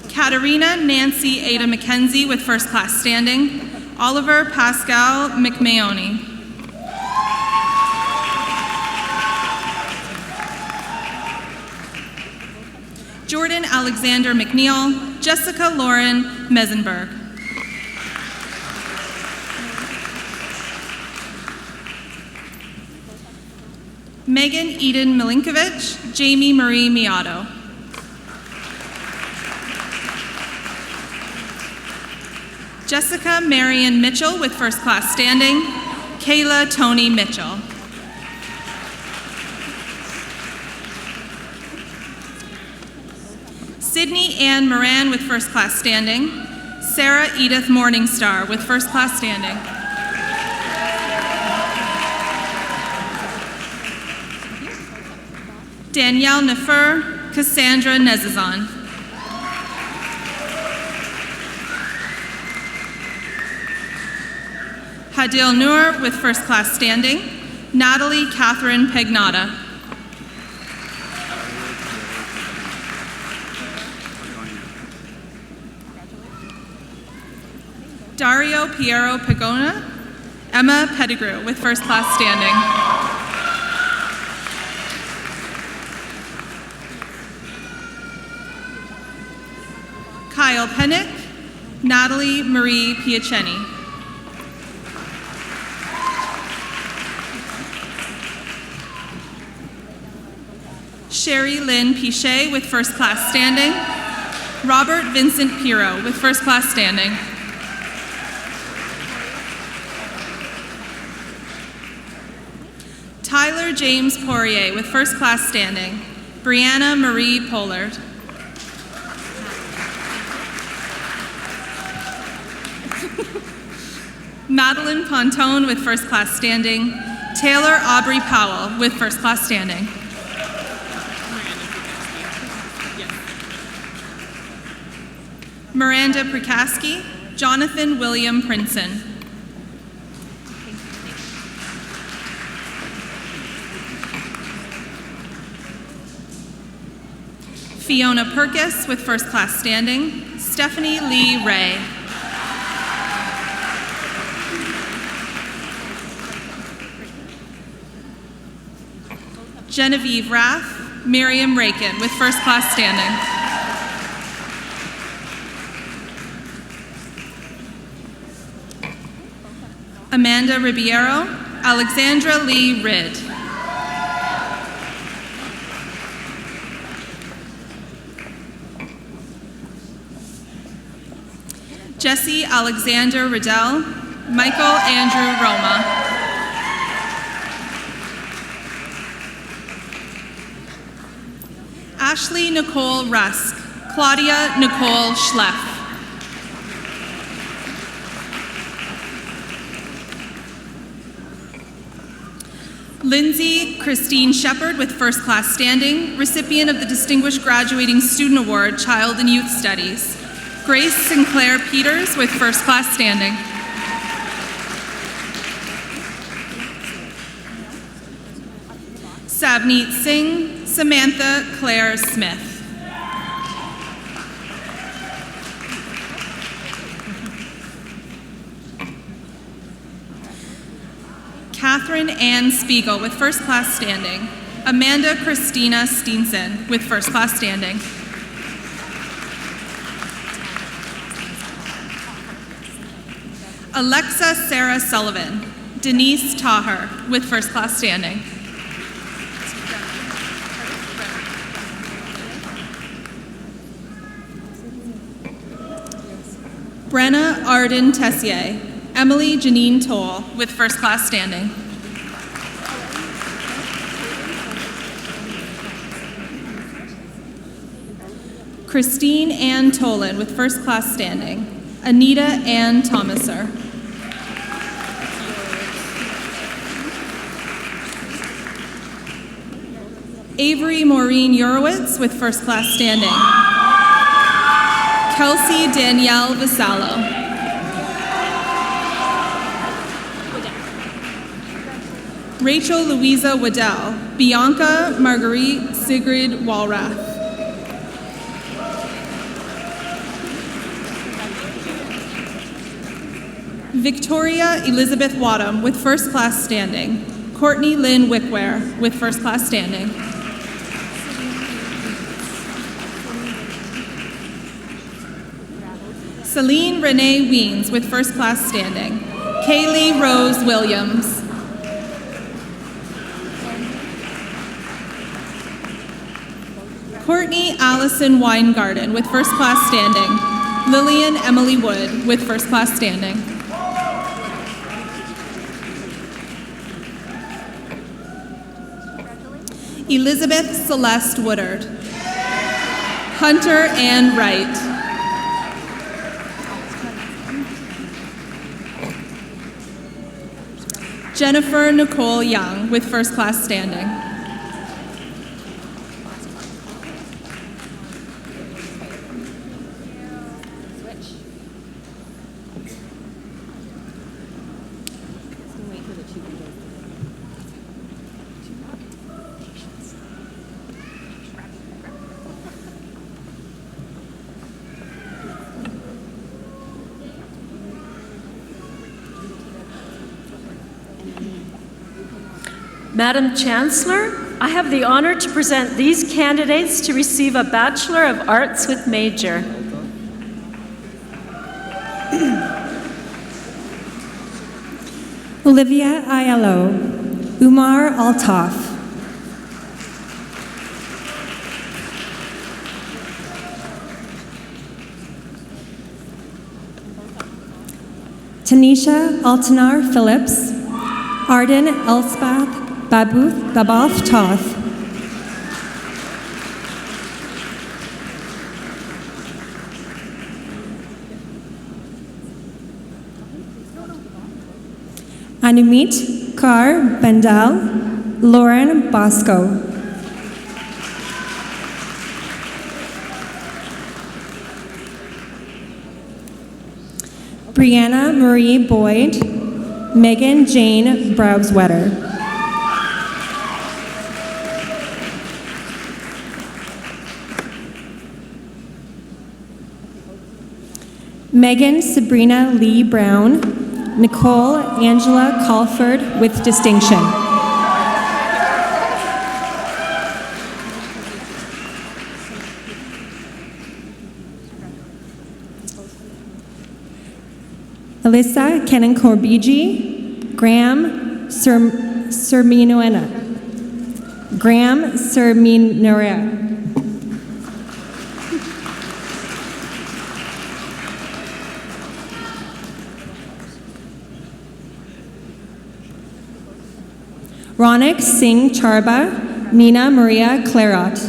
Katarina Nancy Ada McKenzie with first class standing. Oliver Pascal McMahony. Jordan Alexander McNeil. Jessica Lauren Mesenberg. Megan Eden Milinkovich, Jamie Marie Miato. Jessica Marion Mitchell with first class standing. Kayla Tony Mitchell. Sydney Ann Moran with first class standing. Sarah Edith Morningstar with first class standing. Danielle Nefer, Cassandra Nezazan. Hadil Noor with first class standing. Natalie Catherine Pegnata. Dario Piero Pagona. Emma Pettigrew with first class standing. Kyle Pennick, Natalie Marie Piaceni. Sherry Lynn Pichet with first class standing. Robert Vincent Piro with first class standing. Tyler James Poirier with first class standing. Brianna Marie Pollard. Madeline Pontone with first class standing. Taylor Aubrey Powell with first class standing. Miranda Prikaski, Jonathan William Princeton. Fiona Perkis with first class standing. Stephanie Lee Ray. Genevieve Rath, Miriam Rakin with first class standing. Amanda Ribeiro, Alexandra Lee Ridd. Jesse Alexander Riddell, Michael Andrew Roma. Ashley Nicole Rusk, Claudia Nicole Schleff. Lindsay Christine Shepard with first class standing, recipient of the Distinguished Graduating Student Award, Child and Youth Studies. Grace Sinclair Peters with first class standing. Savneet Singh, Samantha Claire Smith. Catherine Ann Spiegel with first class standing. Amanda Christina Steenson with first class standing. Alexa Sarah Sullivan. Denise Taher with first class standing. Brenna Arden Tessier. Emily Janine Toll with first class standing. Christine Ann Tolan with first class standing. Anita Ann Thomaser. Avery Maureen Urowitz with first class standing. Kelsey Danielle Vasallo. Rachel Louisa Waddell. Bianca Marguerite Sigrid Walrath. Victoria Elizabeth Wadham with first class standing. Courtney Lynn Wickware with first class standing. Celine Renee Weens with first class standing. Kaylee Rose Williams. Courtney Allison Weingarten with first class standing. Lillian Emily Wood with first class standing. Elizabeth Celeste Woodard. Hunter Ann Wright. Jennifer Nicole Young with first class standing. Madam Chancellor, I have the honor to present these candidates to receive a Bachelor of Arts with major. Olivia Ayalo, Umar Altaf. Tanisha Altanar Phillips, Arden Elspeth Baboth Toth. Anumit Kaur Bendal, Lauren Bosco. Brianna Marie Boyd, Megan Jane Browswetter. Megan Sabrina Lee Brown, Nicole Angela Calford with distinction. Alyssa Kenan Corbiji, Graham Serminoena. Graham Serminorea. Ronak Singh Charba, Nina Maria Clairot.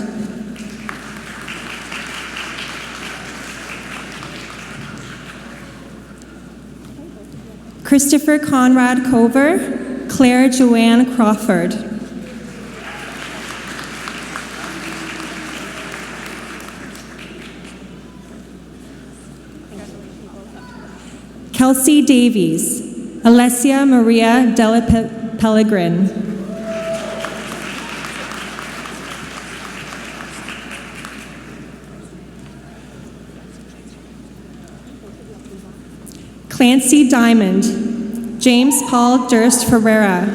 Christopher Conrad Cover, Claire Joanne Crawford. Kelsey Davies, Alessia Maria Della Pellegrin. Clancy Diamond, James Paul Durst Ferreira.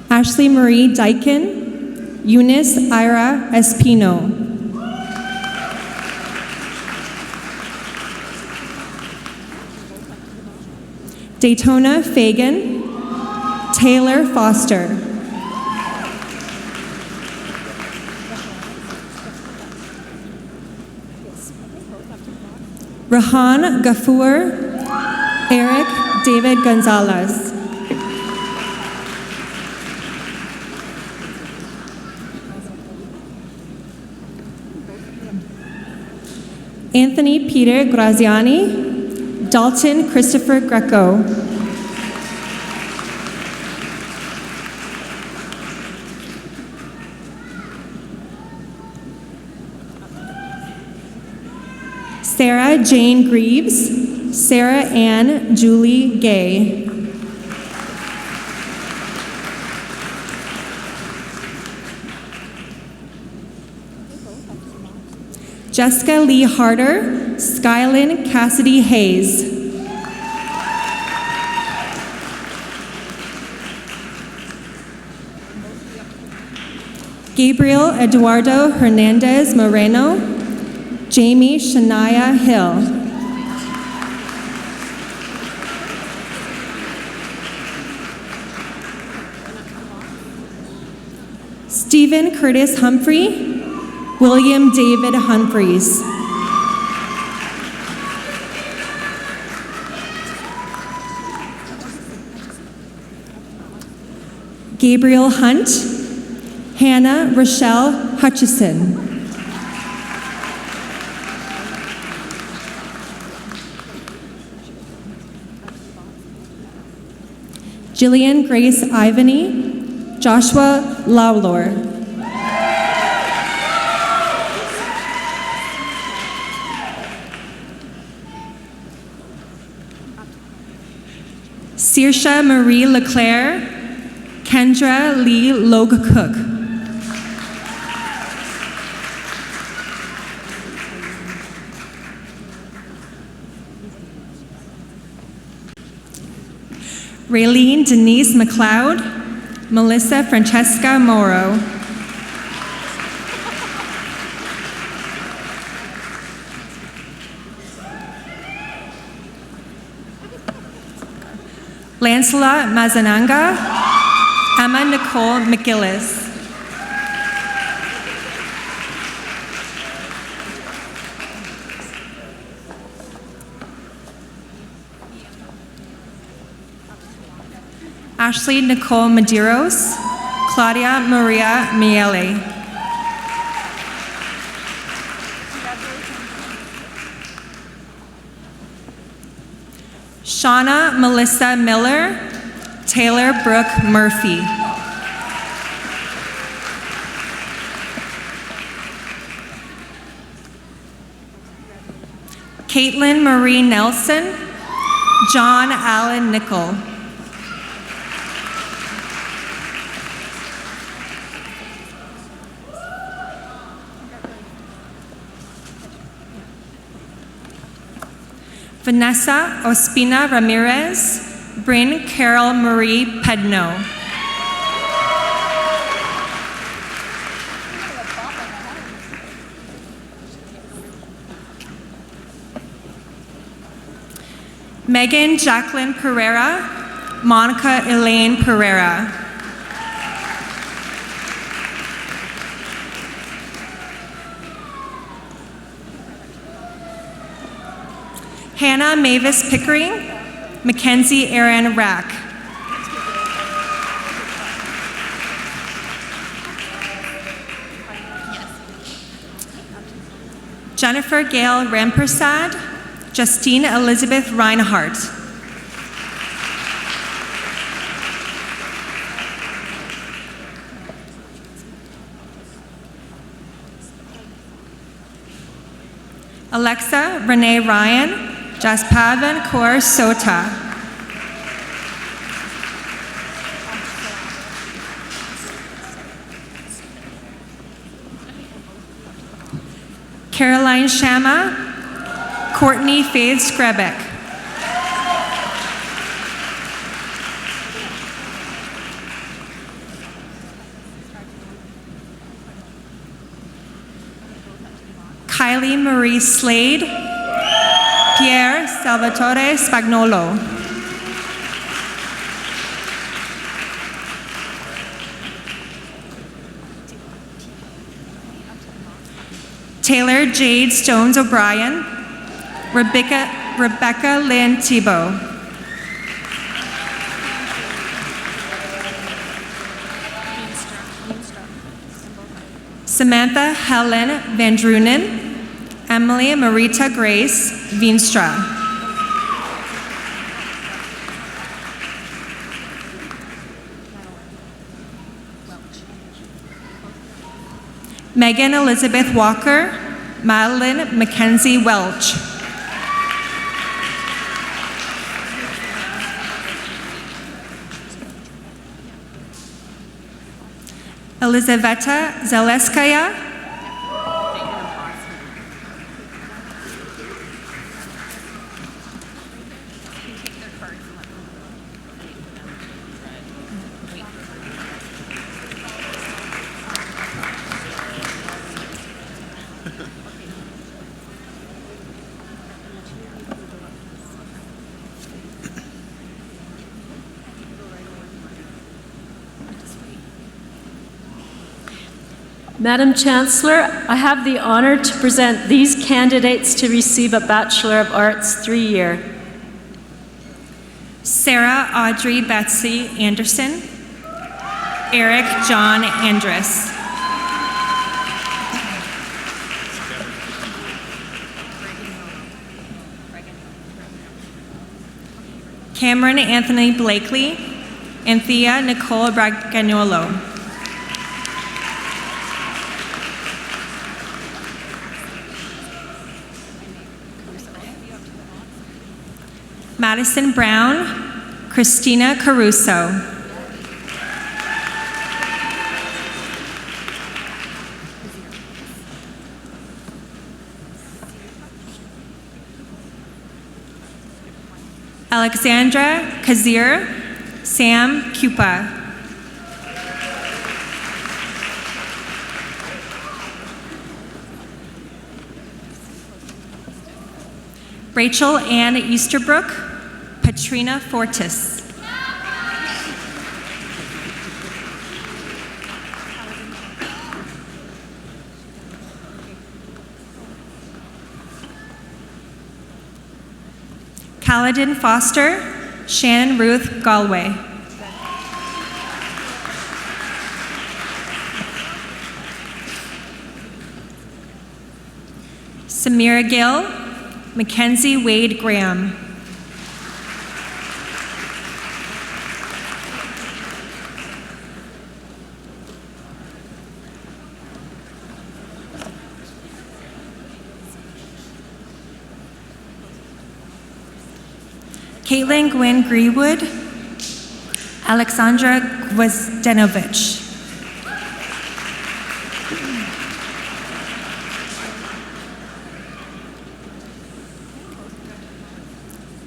Ashley Marie Dyken, Eunice Ira Espino. Daytona Fagan, Taylor Foster. Rahan Gafoor, Eric David Gonzalez. Anthony Peter Graziani, Dalton Christopher Greco. Sarah Jane Greaves, Sarah Ann Julie Gay. Jessica Lee Harder, Skylin Cassidy Hayes. Gabriel Eduardo Hernandez Moreno, Jamie Shania Hill. Stephen Curtis Humphrey, William David Humphreys. Gabriel Hunt, Hannah Rochelle Hutchison. Jillian Grace Ivany, Joshua Lawlor. Saoirse Marie Leclerc, Kendra Lee Logue Cook. Raylene Denise McLeod, Melissa Francesca Morrow. Lancelot Mazananga, Emma Nicole McGillis. Ashley Nicole Medeiros, Claudia Maria Miele. Shauna Melissa Miller, Taylor Brooke Murphy. Caitlin Marie Nelson, John Allen Nickel. Vanessa Ospina Ramirez, Bryn Carol Marie Pedno. Megan Jacqueline Pereira, Monica Elaine Pereira. Hannah Mavis Pickering, Mackenzie Aaron Rack. Jennifer Gail Rampersad, Justine Elizabeth Reinhardt. Alexa Renee Ryan, Jaspavan Kaur Sota. Caroline Shama, Courtney Faith Skrebeck. Kylie Marie Slade, Pierre Salvatore Spagnolo. Taylor Jade Stones O'Brien, Rebecca Lynn Thibault. Samantha Helen Van Drunen, Emily Marita Grace Veenstra. Megan Elizabeth Walker, Madeline Mackenzie Welch. Elizaveta Zaleskaya, Madam Chancellor, I have the honor to present these candidates to receive a Bachelor of Arts 3-year. Sarah Audrey Betsy Anderson, Eric John Andrus. Cameron Anthony Blakely, Anthea Nicole Bragagnolo. Madison Brown, Christina Caruso. Alexandra Kazir, Sam Cupa. Rachel Ann Easterbrook, Patrina Fortis. Kaladin Foster, Shannon Ruth Galway. Samira Gill, Mackenzie Wade Graham. Caitlin Gwynn Greenwood, Alexandra Gwazdenovich.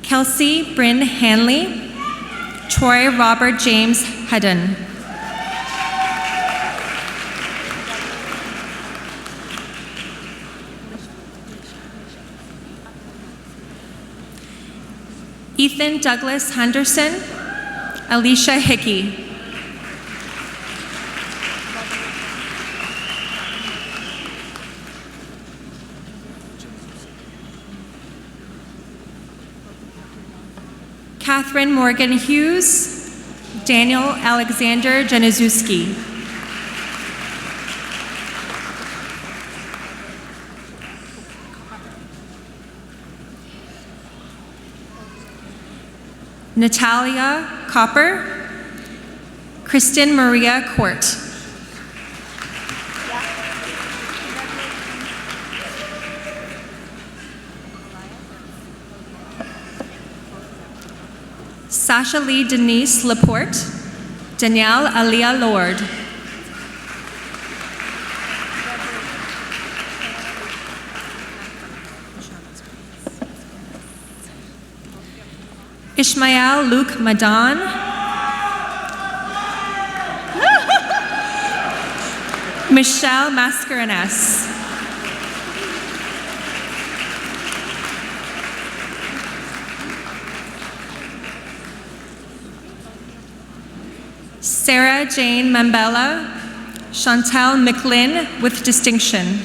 Kelsey Bryn Hanley, Troy Robert James Hedden. Ethan Douglas Henderson, Alicia Hickey. Catherine Morgan Hughes, Daniel Alexander Januszewski. Natalia Copper, Kristen Maria Court. Sasha Lee Denise Laporte, Danielle Alia Lord. Ishmael Luke Madan. Michelle Mascarenes. Sarah Jane Mambella, Chantal McLean with distinction.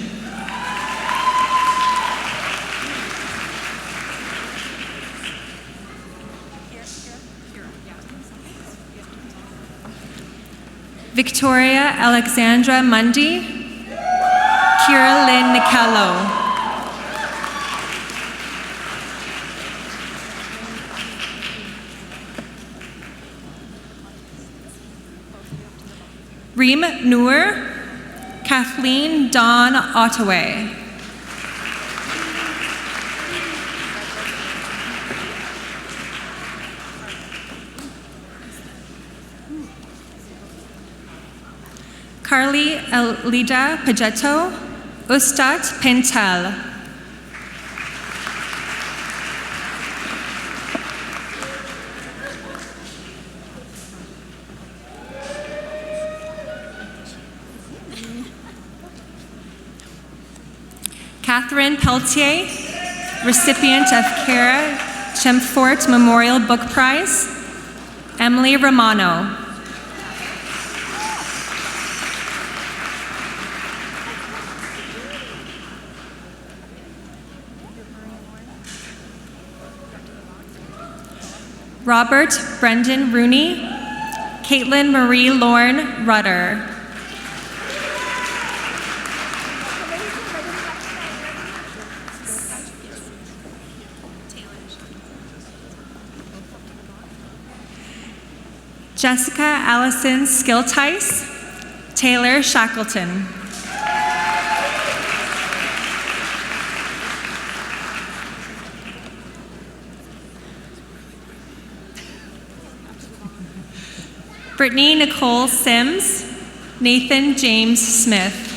Victoria Alexandra Mundy, Kira Lynn Niccolo. Reem Noor, Kathleen Dawn Ottaway. Carly Elida Pagetto, Ustat Pentel. Catherine Peltier, recipient of Kara Chempfort Memorial Book Prize. Emily Romano. Robert Brendan Rooney, Caitlin Marie Lorne Rudder. Jessica Allison Skiltice, Taylor Shackleton. Brittany Nicole Sims, Nathan James Smith.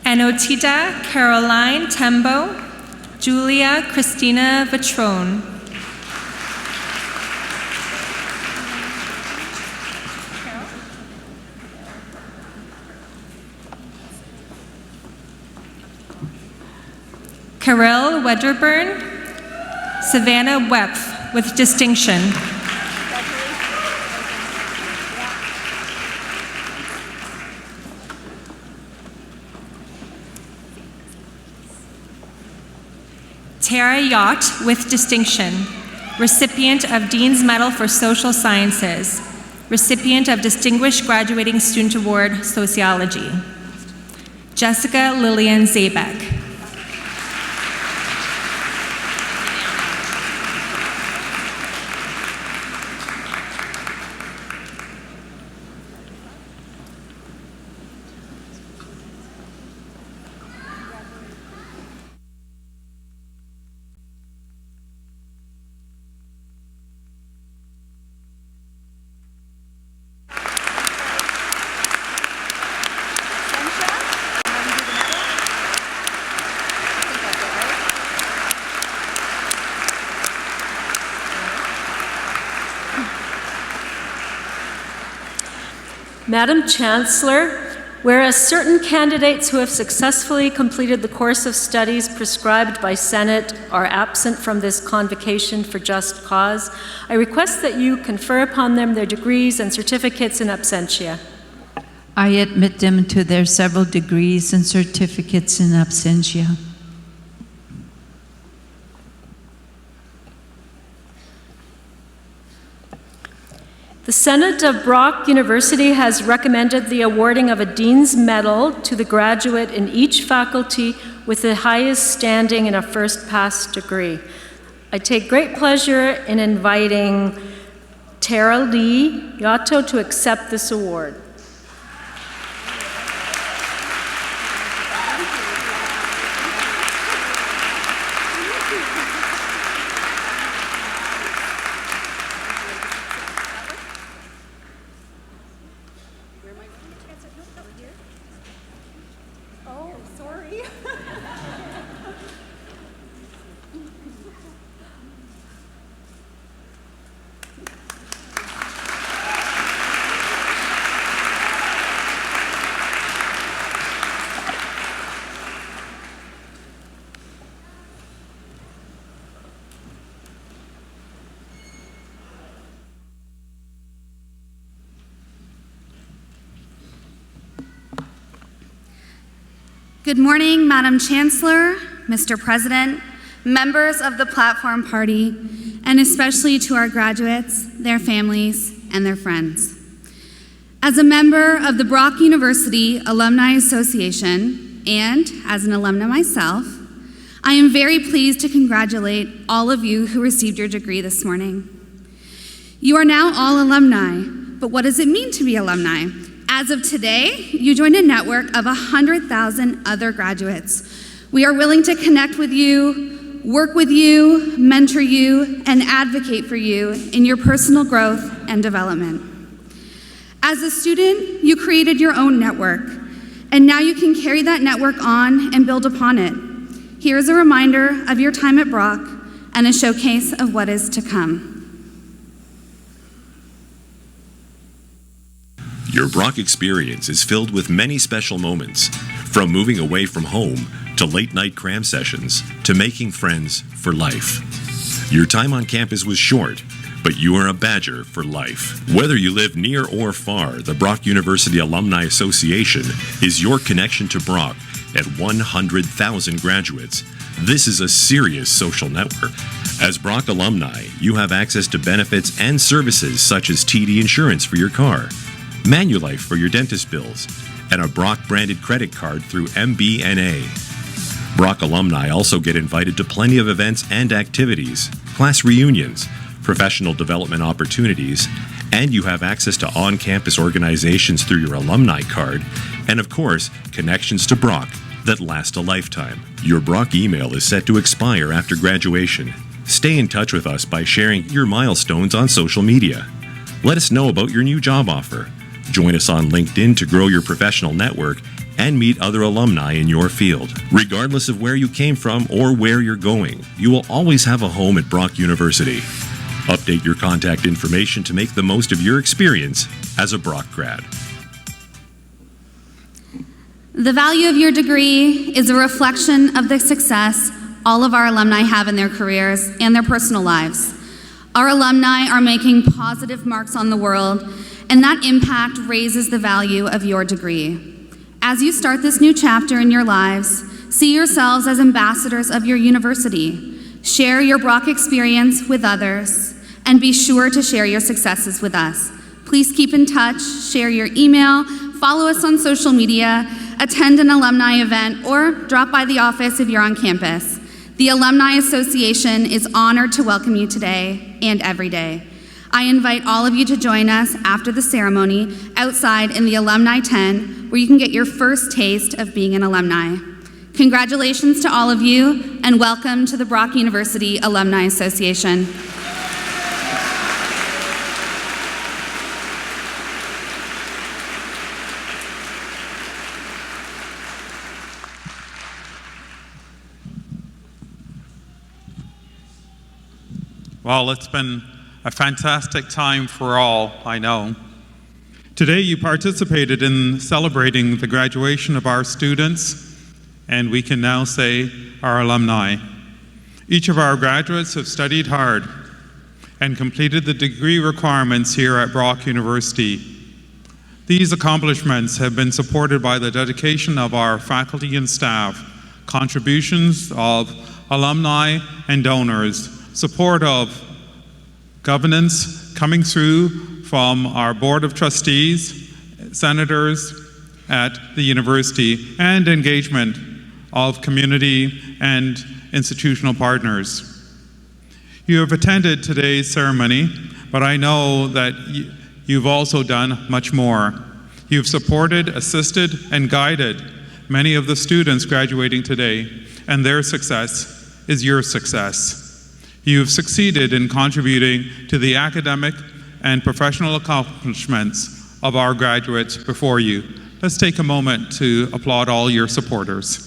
Anotita Caroline Tembo, Julia Christina Vatrone. Carell Wedderburn, Savannah Wepf with distinction. Tara Yacht with distinction, recipient of Dean's Medal for Social Sciences, recipient of Distinguished Graduating Student Award, Sociology. Jessica Lillian Zabek. Madam Chancellor, Whereas certain candidates who have successfully completed the course of studies prescribed by Senate are absent from this convocation for just cause, I request that you confer upon them their degrees and certificates in absentia. I admit them to their several degrees and certificates in absentia. The Senate of Brock University has recommended the awarding of a Dean's Medal to the graduate in each faculty with the highest standing in a first-pass degree. I take great pleasure in inviting Tara Lee Yato to accept this award. Good morning, Madam Chancellor, Mr. President, members of the Platform Party, and especially to our graduates, their families, and their friends. As a member of the Brock University Alumni Association, and as an alumna myself, I am very pleased to congratulate all of you who received your degree this morning. You are now all alumni, but what does it mean to be alumni? As of today, you join a network of 100,000 other graduates. We are willing to connect with you, work with you, mentor you, and advocate for you in your personal growth and development. As a student, you created your own network, and now you can carry that network on and build upon it. Here is a reminder of your time at Brock and a showcase of what is to come. Your Brock experience is filled with many special moments, from moving away from home to late-night cram sessions to making friends for life. Your time on campus was short, but you are a Badger for life. Whether you live near or far, the Brock University Alumni Association is your connection to Brock at 100,000 graduates. This is a serious social network. As Brock alumni, you have access to benefits and services such as TD insurance for your car, Manulife for your dentist bills, and a Brock-branded credit card through MBNA. Brock alumni also get invited to plenty of events and activities, class reunions, professional development opportunities, and you have access to on-campus organizations through your alumni card, and of course, connections to Brock that last a lifetime. Your Brock email is set to expire after graduation. Stay in touch with us by sharing your milestones on social media. Let us know about your new job offer. Join us on LinkedIn to grow your professional network and meet other alumni in your field. Regardless of where you came from or where you're going, you will always have a home at Brock University. Update your contact information to make the most of your experience as a Brock grad. The value of your degree is a reflection of the success all of our alumni have in their careers and their personal lives. Our alumni are making positive marks on the world, and that impact raises the value of your degree. As you start this new chapter in your lives, see yourselves as ambassadors of your university. Share your Brock experience with others, and be sure to share your successes with us. Please keep in touch, share your email, follow us on social media, attend an alumni event, or drop by the office if you're on campus. The Alumni Association is honored to welcome you today and every day. I invite all of you to join us after the ceremony outside in the Alumni 10, where you can get your first taste of being an alumni. Congratulations to all of you, and welcome to the Brock University Alumni Association. Well, it's been a fantastic time for all, I know. Today you participated in celebrating the graduation of our students, and we can now say our alumni. Each of our graduates have studied hard and completed the degree requirements here at Brock University. These accomplishments have been supported by the dedication of our faculty and staff, contributions of alumni and donors, support of governance coming through from our Board of Trustees, senators at the university, and engagement of community and institutional partners. You have attended today's ceremony, but I know that you've also done much more. You've supported, assisted, and guided many of the students graduating today, and their success is your success. You've succeeded in contributing to the academic and professional accomplishments of our graduates before you. Let's take a moment to applaud all your supporters.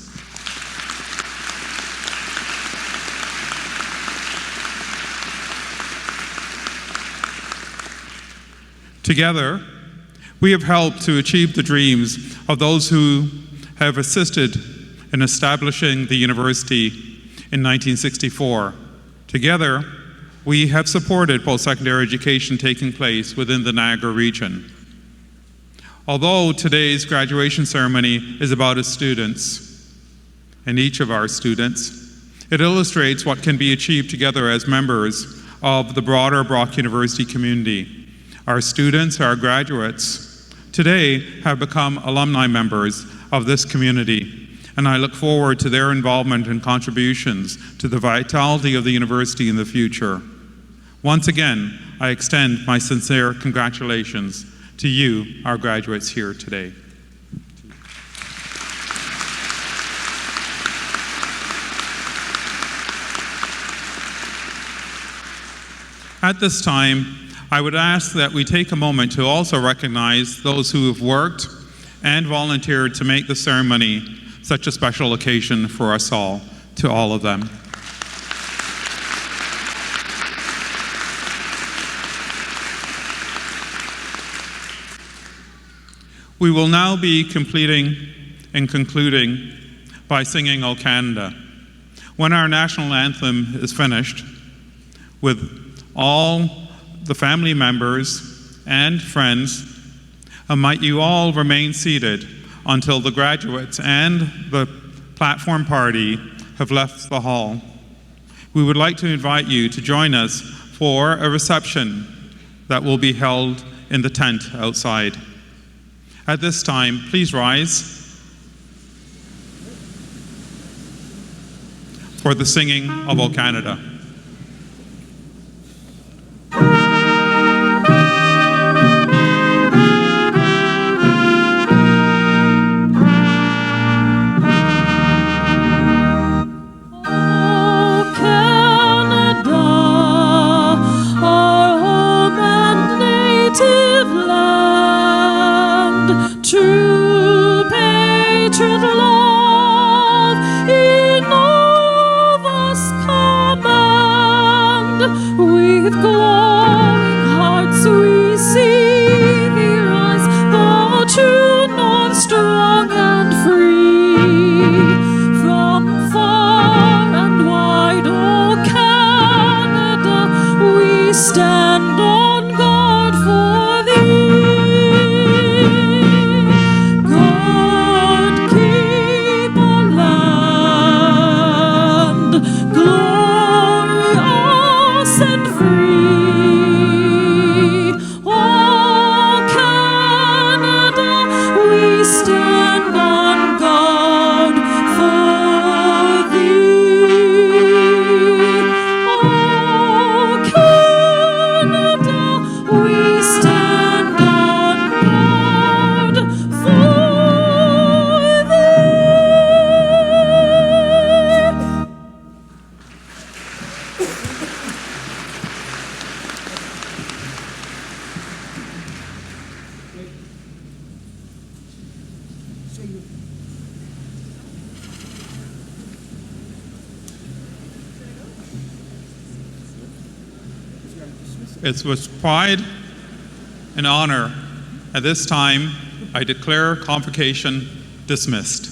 Together, we have helped to achieve the dreams of those who have assisted in establishing the university in 1964. Together, we have supported post-secondary education taking place within the Niagara region. Although today's graduation ceremony is about our students, and each of our students, it illustrates what can be achieved together as members of the broader Brock University community. Our students, our graduates, today have become alumni members of this community, and I look forward to their involvement and contributions to the vitality of the university in the future. Once again, I extend my sincere congratulations to you, our graduates here today. At this time, I would ask that we take a moment to also recognize those who have worked and volunteered to make the ceremony such a special occasion for us all. To all of them. We will now be completing and concluding by singing O Canada. When our national anthem is finished, with all the family members and friends, might you all remain seated until the graduates and the platform party have left the hall. We would like to invite you to join us for a reception that will be held in the tent outside. At this time, please rise for the singing of O Canada. It's with pride and honor At this time, I declare convocation dismissed.